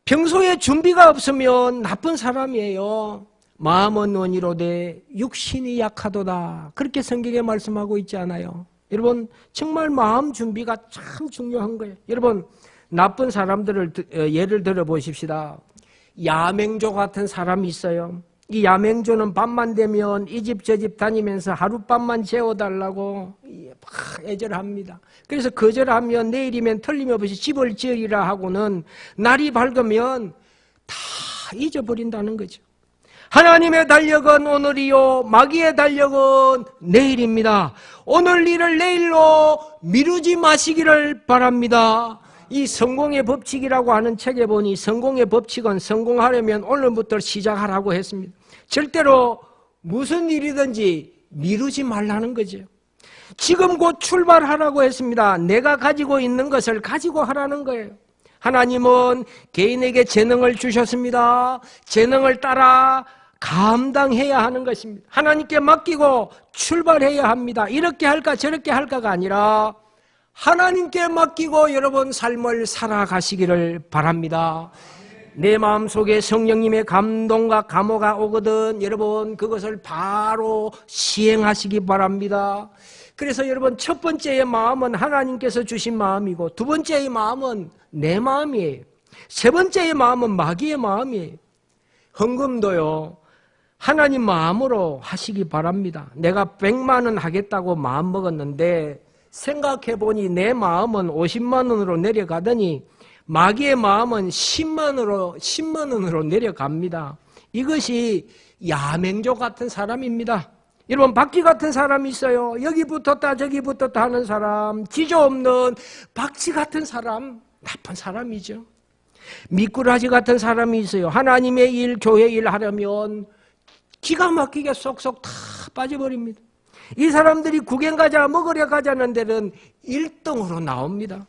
평소에 준비가 없으면 나쁜 사람이에요. 마음은 원이로되 육신이 약하도다. 그렇게 성경에 말씀하고 있지 않아요? 여러분 정말 마음 준비가 참 중요한 거예요. 여러분 나쁜 사람들을 예를 들어 보십시다. 야맹조 같은 사람이 있어요. 이 야맹조는 밤만 되면 이 집 저 집 다니면서 하룻밤만 재워달라고 막 애절합니다. 그래서 거절하면 내일이면 틀림없이 집을 지으리라 하고는 날이 밝으면 다 잊어버린다는 거죠. 하나님의 달력은 오늘이요 마귀의 달력은 내일입니다. 오늘 일을 내일로 미루지 마시기를 바랍니다. 이 성공의 법칙이라고 하는 책에 보니 성공의 법칙은 성공하려면 오늘부터 시작하라고 했습니다. 절대로 무슨 일이든지 미루지 말라는 거죠. 지금 곧 출발하라고 했습니다. 내가 가지고 있는 것을 가지고 하라는 거예요. 하나님은 개인에게 재능을 주셨습니다. 재능을 따라 감당해야 하는 것입니다. 하나님께 맡기고 출발해야 합니다. 이렇게 할까 저렇게 할까가 아니라 하나님께 맡기고 여러분 삶을 살아가시기를 바랍니다. 내 마음속에 성령님의 감동과 감호가 오거든 여러분 그것을 바로 시행하시기 바랍니다. 그래서 여러분 첫 번째의 마음은 하나님께서 주신 마음이고 두 번째의 마음은 내 마음이에요. 세 번째의 마음은 마귀의 마음이에요. 헌금도요 하나님 마음으로 하시기 바랍니다. 내가 100만 원 하겠다고 마음 먹었는데 생각해보니 내 마음은 50만 원으로 내려가더니 마귀의 마음은 10만 원으로 내려갑니다. 이것이 야맹조 같은 사람입니다. 여러분 박쥐 같은 사람이 있어요. 여기 붙었다 저기 붙었다 하는 사람, 지조 없는 박쥐 같은 사람, 나쁜 사람이죠. 미꾸라지 같은 사람이 있어요. 하나님의 일, 교회 일 하려면 기가 막히게 쏙쏙 다 빠져버립니다. 이 사람들이 구경 가자 먹으려 가자는 데는 1등으로 나옵니다.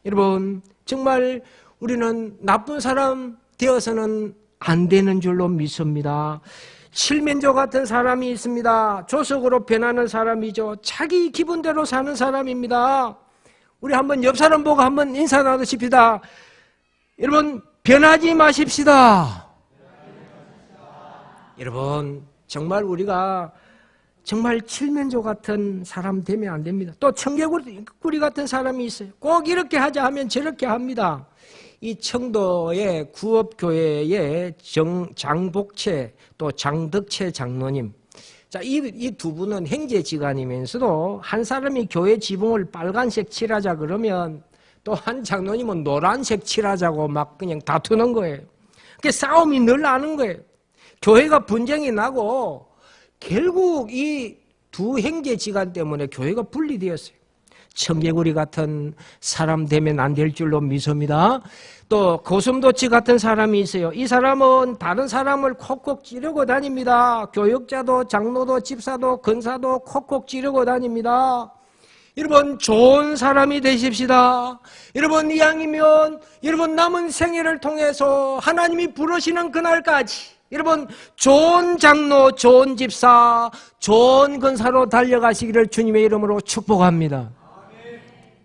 여러분 정말 우리는 나쁜 사람 되어서는 안 되는 줄로 믿습니다. 칠면조 같은 사람이 있습니다. 조석으로 변하는 사람이죠. 자기 기분대로 사는 사람입니다. 우리 한번 옆 사람 보고 한번 인사 나누십시다. 여러분 변하지 마십시다. 여러분 정말 우리가 정말 칠면조 같은 사람 되면 안 됩니다. 또 청개구리 같은 사람이 있어요. 꼭 이렇게 하자 하면 저렇게 합니다. 이 청도의 구업교회의 장복채 또 장덕채 장로님, 자, 이 두 분은 행제지간이면서도 한 사람이 교회 지붕을 빨간색 칠하자 그러면 또 한 장로님은 노란색 칠하자고 막 그냥 다투는 거예요. 그게 싸움이 늘 나는 거예요. 교회가 분쟁이 나고 결국 이 두 행제지간 때문에 교회가 분리되었어요. 청개구리 같은 사람 되면 안 될 줄로 믿습니다. 또 고슴도치 같은 사람이 있어요. 이 사람은 다른 사람을 콕콕 찌르고 다닙니다. 교역자도 장로도 집사도 권사도 콕콕 찌르고 다닙니다. 여러분 좋은 사람이 되십시다. 여러분 이왕이면 여러분 남은 생애를 통해서 하나님이 부르시는 그날까지 여러분 좋은 장로, 좋은 집사, 좋은 권사로 달려가시기를 주님의 이름으로 축복합니다.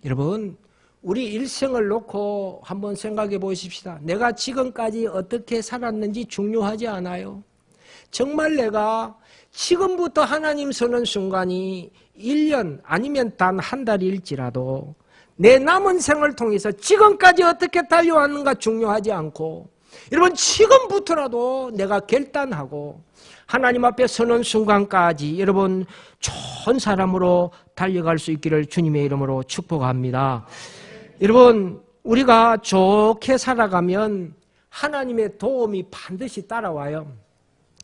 여러분 우리 일생을 놓고 한번 생각해 보십시다. 내가 지금까지 어떻게 살았는지 중요하지 않아요. 정말 내가 지금부터 하나님 서는 순간이 1년 아니면 단 한 달일지라도 내 남은 생을 통해서 지금까지 어떻게 달려왔는가 중요하지 않고 여러분 지금부터라도 내가 결단하고 하나님 앞에 서는 순간까지 여러분 좋은 사람으로 달려갈 수 있기를 주님의 이름으로 축복합니다. 여러분 우리가 좋게 살아가면 하나님의 도움이 반드시 따라와요.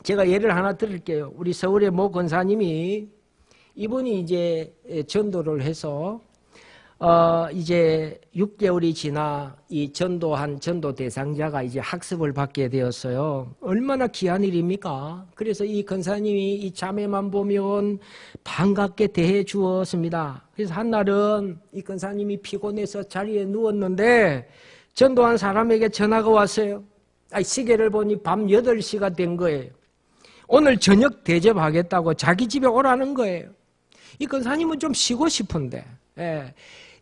제가 예를 하나 드릴게요. 우리 서울의 모 권사님이 이분이 이제 전도를 해서 이제 6개월이 지나 이 전도한 전도 대상자가 이제 학습을 받게 되었어요. 얼마나 귀한 일입니까? 그래서 이 권사님이 이 자매만 보면 반갑게 대해 주었습니다. 그래서 한날은 이 권사님이 피곤해서 자리에 누웠는데 전도한 사람에게 전화가 왔어요. 시계를 보니 밤 8시가 된 거예요. 오늘 저녁 대접하겠다고 자기 집에 오라는 거예요. 이 권사님은 좀 쉬고 싶은데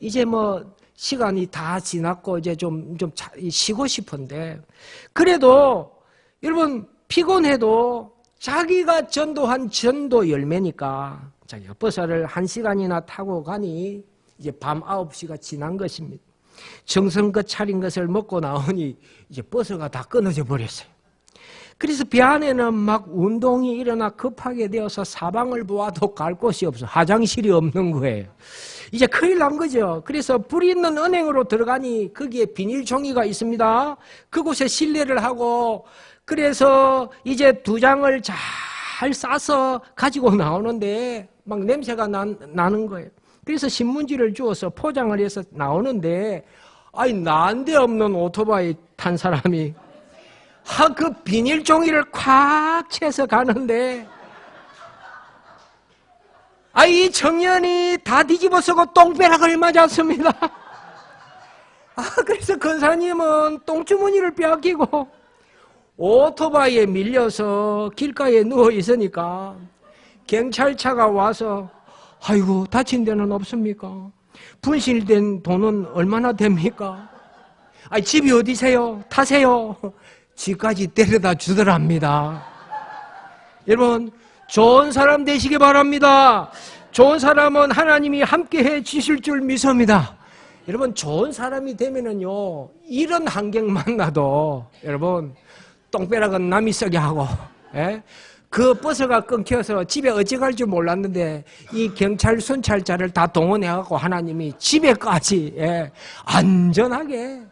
이제 뭐 시간이 다 지났고 이제 좀 쉬고 싶은데 그래도 여러분 피곤해도 자기가 전도한 전도 열매니까 자기가 버스를 1시간이나 타고 가니 이제 밤 9시가 지난 것입니다. 정성껏 차린 것을 먹고 나오니 이제 버스가 다 끊어져 버렸어요. 그래서 배 안에는 막 운동이 일어나 급하게 되어서 사방을 보아도 갈 곳이 없어. 화장실이 없는 거예요. 이제 큰일 난 거죠. 그래서 불이 있는 은행으로 들어가니 거기에 비닐 종이가 있습니다. 그곳에 실례를 하고 그래서 이제 2장을 잘 싸서 가지고 나오는데 막 냄새가 나는 거예요. 그래서 신문지를 주워서 포장을 해서 나오는데 아니 난데없는 오토바이 탄 사람이 그 비닐 종이를 콱 채서 가는데 이 청년이 다 뒤집어쓰고 똥벼락을 맞았습니다. 그래서 권사님은 똥주머니를 빼앗기고 오토바이에 밀려서 길가에 누워 있으니까 경찰차가 와서 아이고 다친 데는 없습니까? 분실된 돈은 얼마나 됩니까? 집이 어디세요? 타세요. 집까지 데려다 주더랍니다. 여러분 좋은 사람 되시기 바랍니다. 좋은 사람은 하나님이 함께해 주실 줄 믿습니다. 여러분 좋은 사람이 되면은요 이런 환경 만나도 여러분 똥벼락은 남이 쓰게 하고 그 버스가 끊겨서 집에 어찌 갈 줄 몰랐는데 이 경찰 순찰차를 다 동원해갖고 하나님이 집에까지 안전하게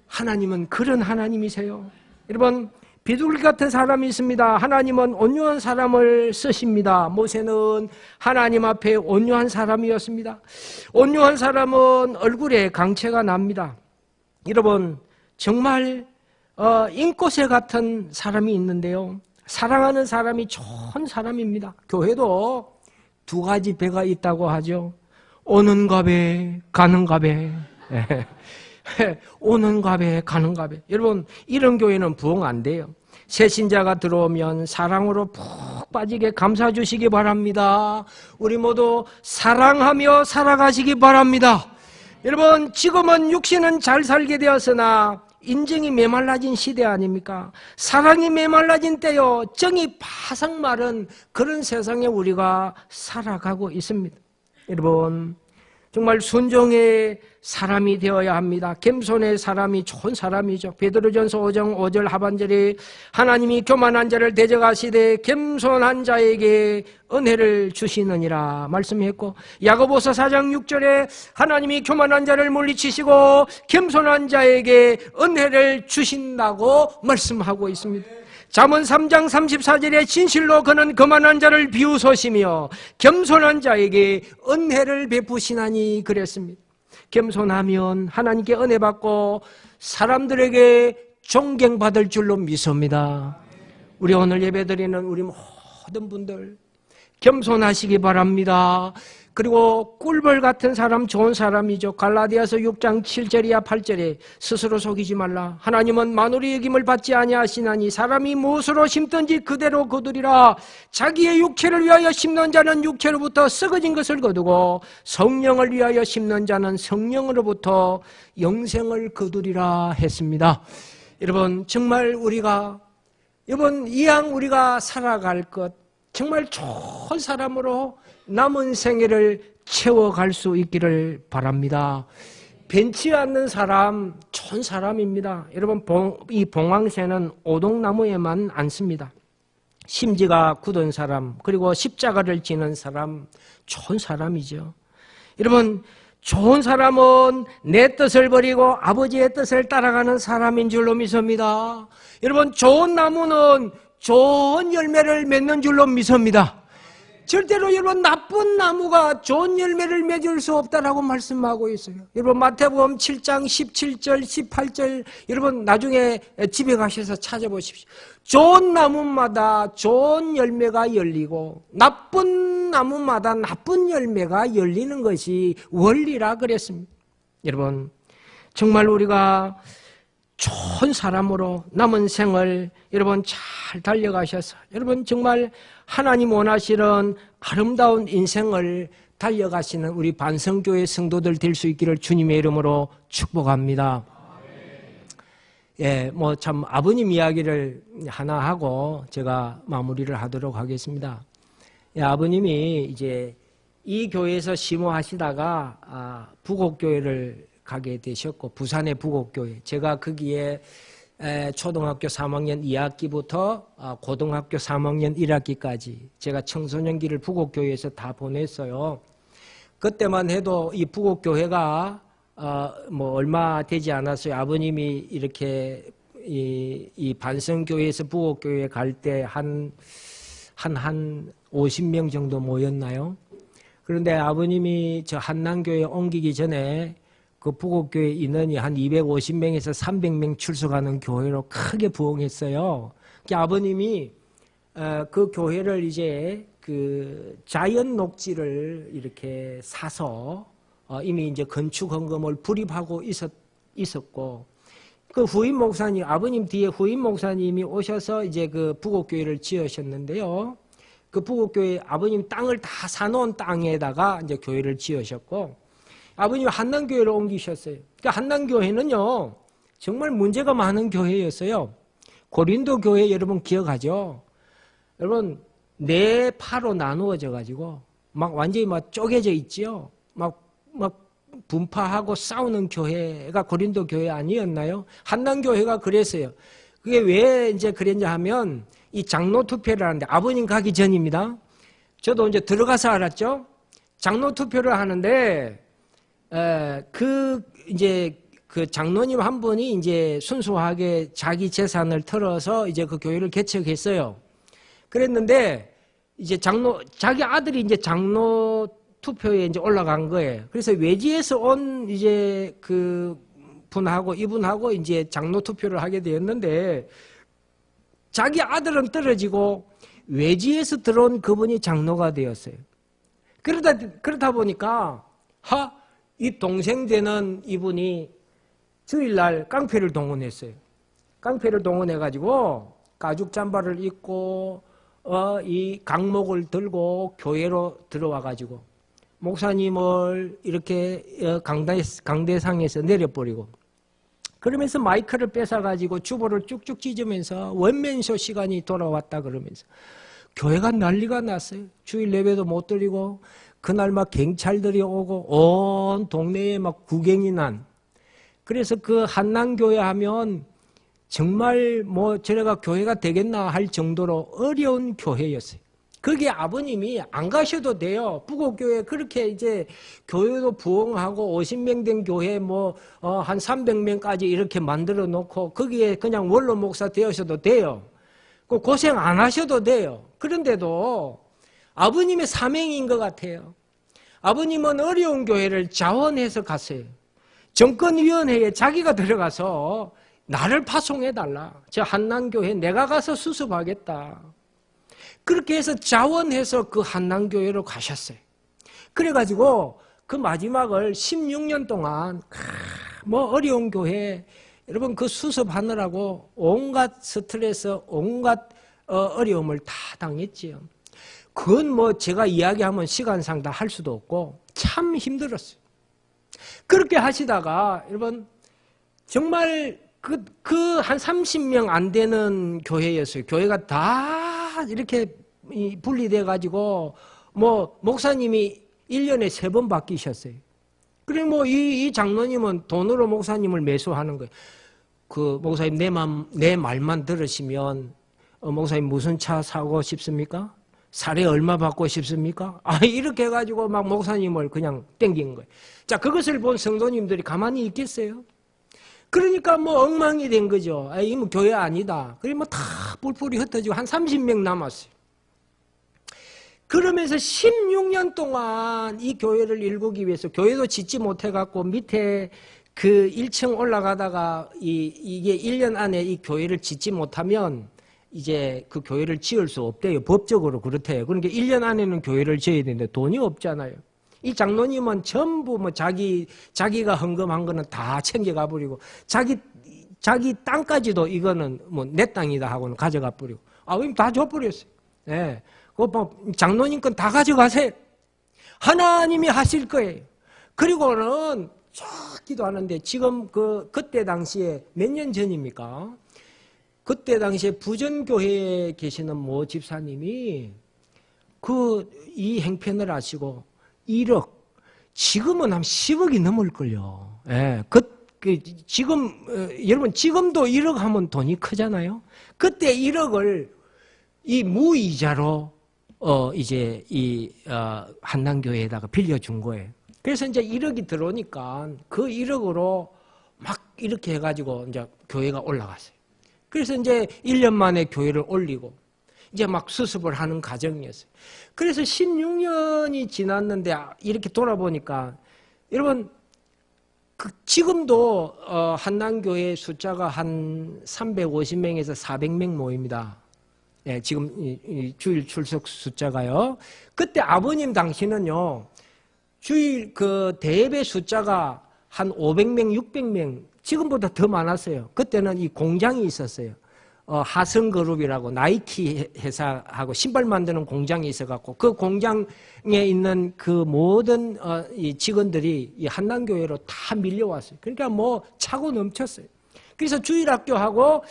하나님은 그런 하나님이세요. 여러분 비둘기 같은 사람이 있습니다. 하나님은 온유한 사람을 쓰십니다. 모세는 하나님 앞에 온유한 사람이었습니다. 온유한 사람은 얼굴에 강체가 납니다. 여러분 정말 인꼬새 같은 사람이 있는데요. 사랑하는 사람이 좋은 사람입니다. 교회도 2가지 배가 있다고 하죠. 오는가 배, 가는가 배. 오는가 배, 가는가 배. 여러분 이런 교회는 부흥 안 돼요. 새 신자가 들어오면 사랑으로 푹 빠지게 감싸 주시기 바랍니다. 우리 모두 사랑하며 살아가시기 바랍니다. 여러분 지금은 육신은 잘 살게 되었으나 인정이 메말라진 시대 아닙니까? 사랑이 메말라진 때요. 정이 바삭 마른 그런 세상에 우리가 살아가고 있습니다. 여러분 정말 순종의 사람이 되어야 합니다. 겸손의 사람이 좋은 사람이죠. 베드로전서 5장 5절 하반절에 하나님이 교만한 자를 대적하시되 겸손한 자에게 은혜를 주시느니라 말씀했고, 야고보서 4장 6절에 하나님이 교만한 자를 물리치시고 겸손한 자에게 은혜를 주신다고 말씀하고 있습니다. 잠언 3장 34절에 진실로 그는 거만한 자를 비웃으시며 겸손한 자에게 은혜를 베푸시나니 그랬습니다. 겸손하면 하나님께 은혜 받고 사람들에게 존경받을 줄로 믿습니다. 우리 오늘 예배드리는 우리 모든 분들 겸손하시기 바랍니다. 그리고 꿀벌 같은 사람 좋은 사람이죠. 갈라디아서 6장 7절이야 8절에 스스로 속이지 말라. 하나님은 만물의 여김을 받지 아니하시나니 사람이 무엇으로 심든지 그대로 거두리라. 자기의 육체를 위하여 심는 자는 육체로부터 썩어진 것을 거두고 성령을 위하여 심는 자는 성령으로부터 영생을 거두리라 했습니다. 여러분 정말 우리가 이번 이왕 우리가 살아갈 것 정말 좋은 사람으로 남은 생애를 채워갈 수 있기를 바랍니다. 변치 않는 사람 좋은 사람입니다. 여러분 이 봉황새는 오동나무에만 앉습니다. 심지가 굳은 사람 그리고 십자가를 지는 사람 좋은 사람이죠. 여러분 좋은 사람은 내 뜻을 버리고 아버지의 뜻을 따라가는 사람인 줄로 믿습니다. 여러분 좋은 나무는 좋은 열매를 맺는 줄로 믿습니다. 절대로 여러분 나쁜 나무가 좋은 열매를 맺을 수 없다라고 말씀하고 있어요. 여러분 마태복음 7장 17절 18절 여러분 나중에 집에 가셔서 찾아보십시오. 좋은 나무마다 좋은 열매가 열리고 나쁜 나무마다 나쁜 열매가 열리는 것이 원리라 그랬습니다. 여러분 정말 우리가 좋은 사람으로 남은 생을 여러분 잘 달려가셔서 여러분 정말 하나님 원하시는 아름다운 인생을 달려가시는 우리 반성교회 성도들 될 수 있기를 주님의 이름으로 축복합니다. 예, 뭐 참 아버님 이야기를 하나 하고 제가 마무리를 하도록 하겠습니다. 예, 아버님이 이제 이 교회에서 심호하시다가 부곡교회를 가게 되셨고, 부산의 부곡교회. 제가 거기에 초등학교 3학년 2학기부터 고등학교 3학년 1학기까지 제가 청소년기를 부곡교회에서 다 보냈어요. 그때만 해도 이 부곡교회가 뭐 얼마 되지 않았어요. 아버님이 이렇게 이 반성교회에서 부곡교회 갈 때 한 50명 정도 모였나요? 그런데 아버님이 저 한남교회 옮기기 전에 그 부곡교회 인원이 한 250명에서 300명 출석하는 교회로 크게 부흥했어요. 아버님이 그 교회를 이제 그 자연 녹지를 이렇게 사서 이미 이제 건축 헌금을 불입하고 있었고, 그 후임 목사님, 아버님 뒤에 후임 목사님이 오셔서 이제 그 부곡교회를 지으셨는데요. 그 부곡교회 아버님 땅을 다 사놓은 땅에다가 이제 교회를 지으셨고, 아버님이 한남교회로 옮기셨어요. 그러니까 한남교회는요, 정말 문제가 많은 교회였어요. 고린도 교회 여러분 기억하죠? 여러분, 네 파로 나누어져 가지고, 막 완전히 막 쪼개져 있지요? 막 분파하고 싸우는 교회가 고린도 교회 아니었나요? 한남교회가 그랬어요. 그게 왜 이제 그랬냐 하면, 이 장로 투표를 하는데, 아버님 가기 전입니다. 저도 이제 들어가서 알았죠? 장로 투표를 하는데, 이제 그 장로님 한 분이 이제 순수하게 자기 재산을 털어서 이제 그 교회를 개척했어요. 그랬는데, 이제 자기 아들이 이제 장로 투표에 이제 올라간 거예요. 그래서 외지에서 온 이제 그 분하고 이분하고 이제 장로 투표를 하게 되었는데, 자기 아들은 떨어지고 외지에서 들어온 그분이 장로가 되었어요. 그러다 보니까 이 동생 되는 이분이 주일날 깡패를 동원했어요. 깡패를 동원해가지고 가죽 잠바를 입고 이 강목을 들고 교회로 들어와가지고 목사님을 이렇게 강대상에서 내려버리고, 그러면서 마이크를 뺏어가지고 주보를 쭉쭉 찢으면서 원맨쇼 시간이 돌아왔다 그러면서 교회가 난리가 났어요. 주일 예배도 못 드리고, 그날 막 경찰들이 오고 온 동네에 막 구경이 난. 그래서 그 한남교회 하면 정말 뭐 저래가 교회가 되겠나 할 정도로 어려운 교회였어요. 거기에 아버님이 안 가셔도 돼요. 부곡교회 그렇게 이제 교회도 부흥하고 50명 된 교회 뭐 한 300명까지 이렇게 만들어 놓고 거기에 그냥 원로 목사 되셔도 돼요. 그 고생 안 하셔도 돼요. 그런데도 아버님의 사명인 것 같아요. 아버님은 어려운 교회를 자원해서 갔어요. 정권위원회에 자기가 들어가서 나를 파송해달라. 저 한남교회 내가 가서 수습하겠다. 그렇게 해서 자원해서 그 한남교회로 가셨어요. 그래가지고 그 마지막을 16년 동안 뭐 어려운 교회, 여러분 그 수습하느라고 온갖 스트레스, 온갖 어려움을 다 당했지요. 그건 뭐 제가 이야기하면 시간상 다 할 수도 없고 참 힘들었어요. 그렇게 하시다가 여러분 정말 그 한 30명 안 되는 교회였어요. 교회가 다 이렇게 분리돼 가지고 뭐 목사님이 1년에 3번 바뀌셨어요. 그래 뭐 이 장로님은 돈으로 목사님을 매수하는 거예요. 그 목사님 내 말만 들으시면 목사님 무슨 차 사고 싶습니까? 살에 얼마 받고 싶습니까? 이렇게 해가지고 막 목사님을 그냥 땡긴 거예요. 자, 그것을 본 성도님들이 가만히 있겠어요? 그러니까 뭐 엉망이 된 거죠. 이거 교회 아니다. 그래 뭐 다 뿔뿔이 흩어지고 한 30명 남았어요. 그러면서 16년 동안 이 교회를 일구기 위해서 교회도 짓지 못해갖고 밑에 그 1층 올라가다가 이게 1년 안에 이 교회를 짓지 못하면 이제 그 교회를 지을 수 없대요. 법적으로 그렇대요. 그러니까 1년 안에는 교회를 지어야 되는데 돈이 없잖아요. 이 장로님은 전부 뭐 자기가 헌금한 거는 다 챙겨가 버리고 자기 땅까지도 이거는 뭐 내 땅이다 하고는 가져가 버리고 그럼 다 줘버렸어요. 예. 뭐 장로님 건 다 가져가세요. 하나님이 하실 거예요. 그리고는 쭉 기도하는데 지금 그때 당시에 몇 년 전입니까? 그때 당시에 부전교회에 계시는 모 집사님이 이 행편을 하시고 1억, 지금은 한 10억이 넘을걸요. 예, 지금, 여러분, 지금도 1억 하면 돈이 크잖아요? 그때 1억을 이 무이자로, 이제 한남교회에다가 빌려준 거예요. 그래서 이제 1억이 들어오니까 그 1억으로 막 이렇게 해가지고 이제 교회가 올라갔어요. 그래서 이제 1년 만에 교회를 올리고 이제 막 수습을 하는 과정이었어요. 그래서 16년이 지났는데 이렇게 돌아보니까 여러분 지금도 한남교회 숫자가 한 350명에서 400명 모입니다. 예, 지금 이 주일 출석 숫자가요. 그때 아버님 당시는요. 주일 대예배 숫자가 한 500명, 600명 지금보다 더 많았어요. 그때는 이 공장이 있었어요. 하성그룹이라고 나이키 회사하고 신발 만드는 공장이 있어갖고 그 공장에 있는 그 모든 이 직원들이 이 한남교회로 다 밀려왔어요. 그러니까 뭐 차고 넘쳤어요. 그래서 주일학교하고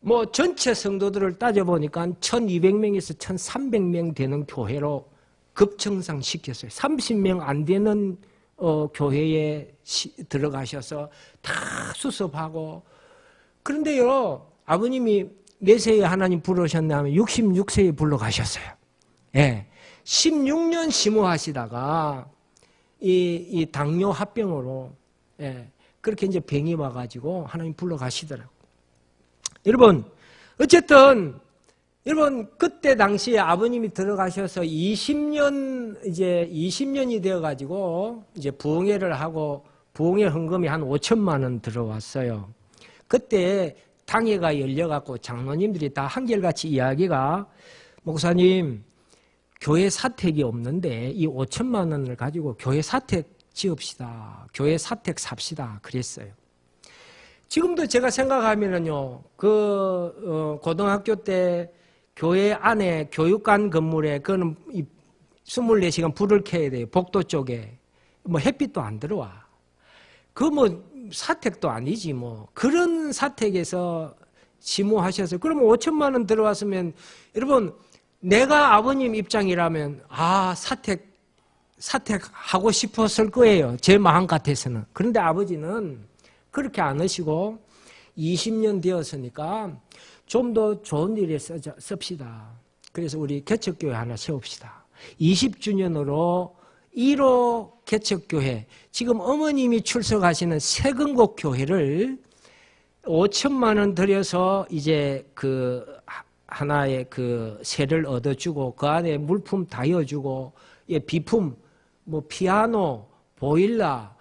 뭐 전체 성도들을 따져보니까 1200명에서 1300명 되는 교회로 급증상 시켰어요. 30명 안 되는 교회에 들어가셔서 다 수습하고. 그런데요, 아버님이 몇 세에 하나님 부르셨냐면 66세에 불러가셨어요. 예. 16년 심호하시다가 이 당뇨 합병으로 예, 그렇게 이제 병이 와가지고 하나님 불러가시더라고요. 여러분, 어쨌든 여러분 그때 당시에 아버님이 들어가셔서 20년이 되어가지고 이제 부흥회를 하고 부흥회 헌금이 한 5천만 원 들어왔어요. 그때 당회가 열려갖고 장로님들이 다 한결같이 이야기가 목사님 교회 사택이 없는데 이 5천만 원을 가지고 교회 사택 지읍시다. 교회 사택 삽시다. 그랬어요. 지금도 제가 생각하면은요, 고등학교 때 교회 안에 교육관 건물에 그거는 24시간 불을 켜야 돼요. 복도 쪽에. 뭐 햇빛도 안 들어와. 사택도 아니지 뭐. 그런 사택에서 지무하셔서 그러면 5천만 원 들어왔으면 여러분 내가 아버님 입장이라면 사택하고 싶었을 거예요. 제 마음 같아서는. 그런데 아버지는 그렇게 안 하시고 20년 되었으니까 좀 더 좋은 일에 씁시다. 그래서 우리 개척교회 하나 세웁시다. 20주년으로 1호 개척교회, 지금 어머님이 출석하시는 세근곡 교회를 5천만 원 들여서 이제 하나의 세를 얻어주고 그 안에 물품 다 이어주고 비품, 뭐 피아노, 보일러,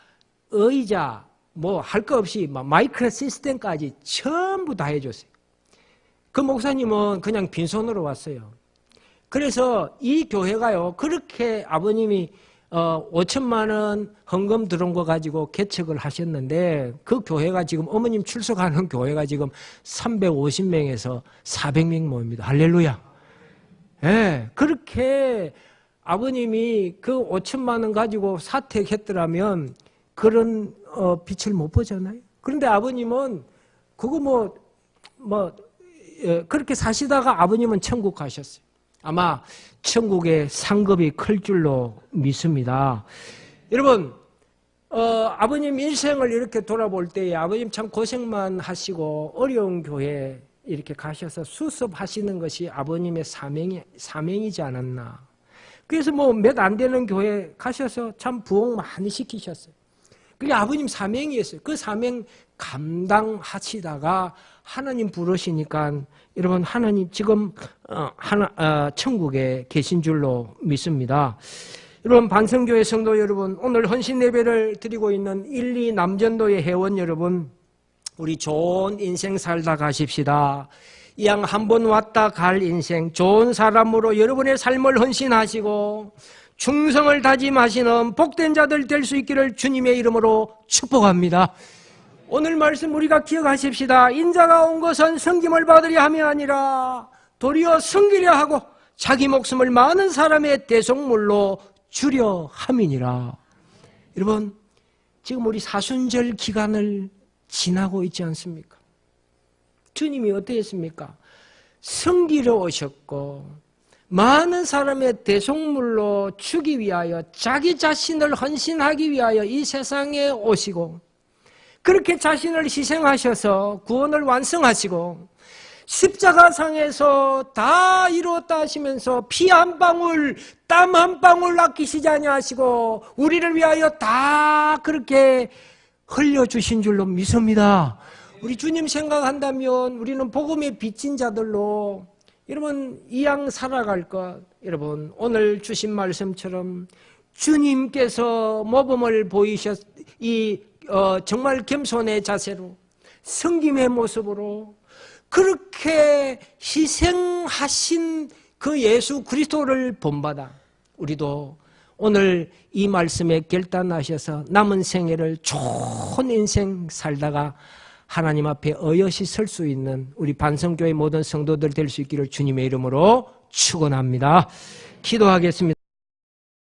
의자, 뭐 할 거 없이 마이크로 시스템까지 전부 다 해줬어요. 그 목사님은 그냥 빈손으로 왔어요. 그래서 이 교회가요, 그렇게 아버님이 5천만 원 헌금 들어온 거 가지고 개척을 하셨는데 그 교회가 지금 어머님 출석하는 교회가 지금 350명에서 400명 모입니다. 할렐루야. 예, 그렇게 아버님이 그 5천만 원 가지고 사택했더라면 그런 빛을 못 보잖아요. 그런데 아버님은 그거 그렇게 사시다가 아버님은 천국 가셨어요. 아마 천국의 상급이 클 줄로 믿습니다. 여러분, 아버님 인생을 이렇게 돌아볼 때에 아버님 참 고생만 하시고 어려운 교회 이렇게 가셔서 수습하시는 것이 아버님의 사명이지 않았나. 그래서 몇 안 되는 교회 가셔서 참 부흥 많이 시키셨어요. 그게 아버님 사명이었어요. 그 사명 감당하시다가 하나님 부르시니까 여러분 하나님 지금 천국에 계신 줄로 믿습니다. 여러분 반성교회 성도 여러분, 오늘 헌신 예배를 드리고 있는 1, 2 남전도의 회원 여러분, 우리 좋은 인생 살다 가십시다. 이왕 한번 왔다 갈 인생 좋은 사람으로 여러분의 삶을 헌신하시고 충성을 다짐하시는 복된 자들 될 수 있기를 주님의 이름으로 축복합니다. 오늘 말씀 우리가 기억하십시다. 인자가 온 것은 섬김을 받으려 함이 아니라 도리어 섬기려 하고 자기 목숨을 많은 사람의 대속물로 주려 함이니라. 여러분, 지금 우리 사순절 기간을 지나고 있지 않습니까? 주님이 어떻게 했습니까? 성기러 오셨고 많은 사람의 대속물로 주기 위하여 자기 자신을 헌신하기 위하여 이 세상에 오시고 그렇게 자신을 희생하셔서 구원을 완성하시고 십자가상에서 다 이루었다 하시면서 피 한 방울 땀 한 방울 아끼시지 아니하시고 우리를 위하여 다 그렇게 흘려주신 줄로 믿습니다. 우리 주님 생각한다면 우리는 복음의 빚진 자들로 여러분 이왕 살아갈 것, 여러분 오늘 주신 말씀처럼 주님께서 모범을 보이셨 정말 겸손의 자세로 성김의 모습으로 그렇게 희생하신 그 예수 그리스도를 본받아 우리도 오늘 이 말씀에 결단하셔서 남은 생애를 좋은 인생 살다가 하나님 앞에 어여시 설 수 있는 우리 반성교회 모든 성도들 될 수 있기를 주님의 이름으로 축원합니다. 기도하겠습니다.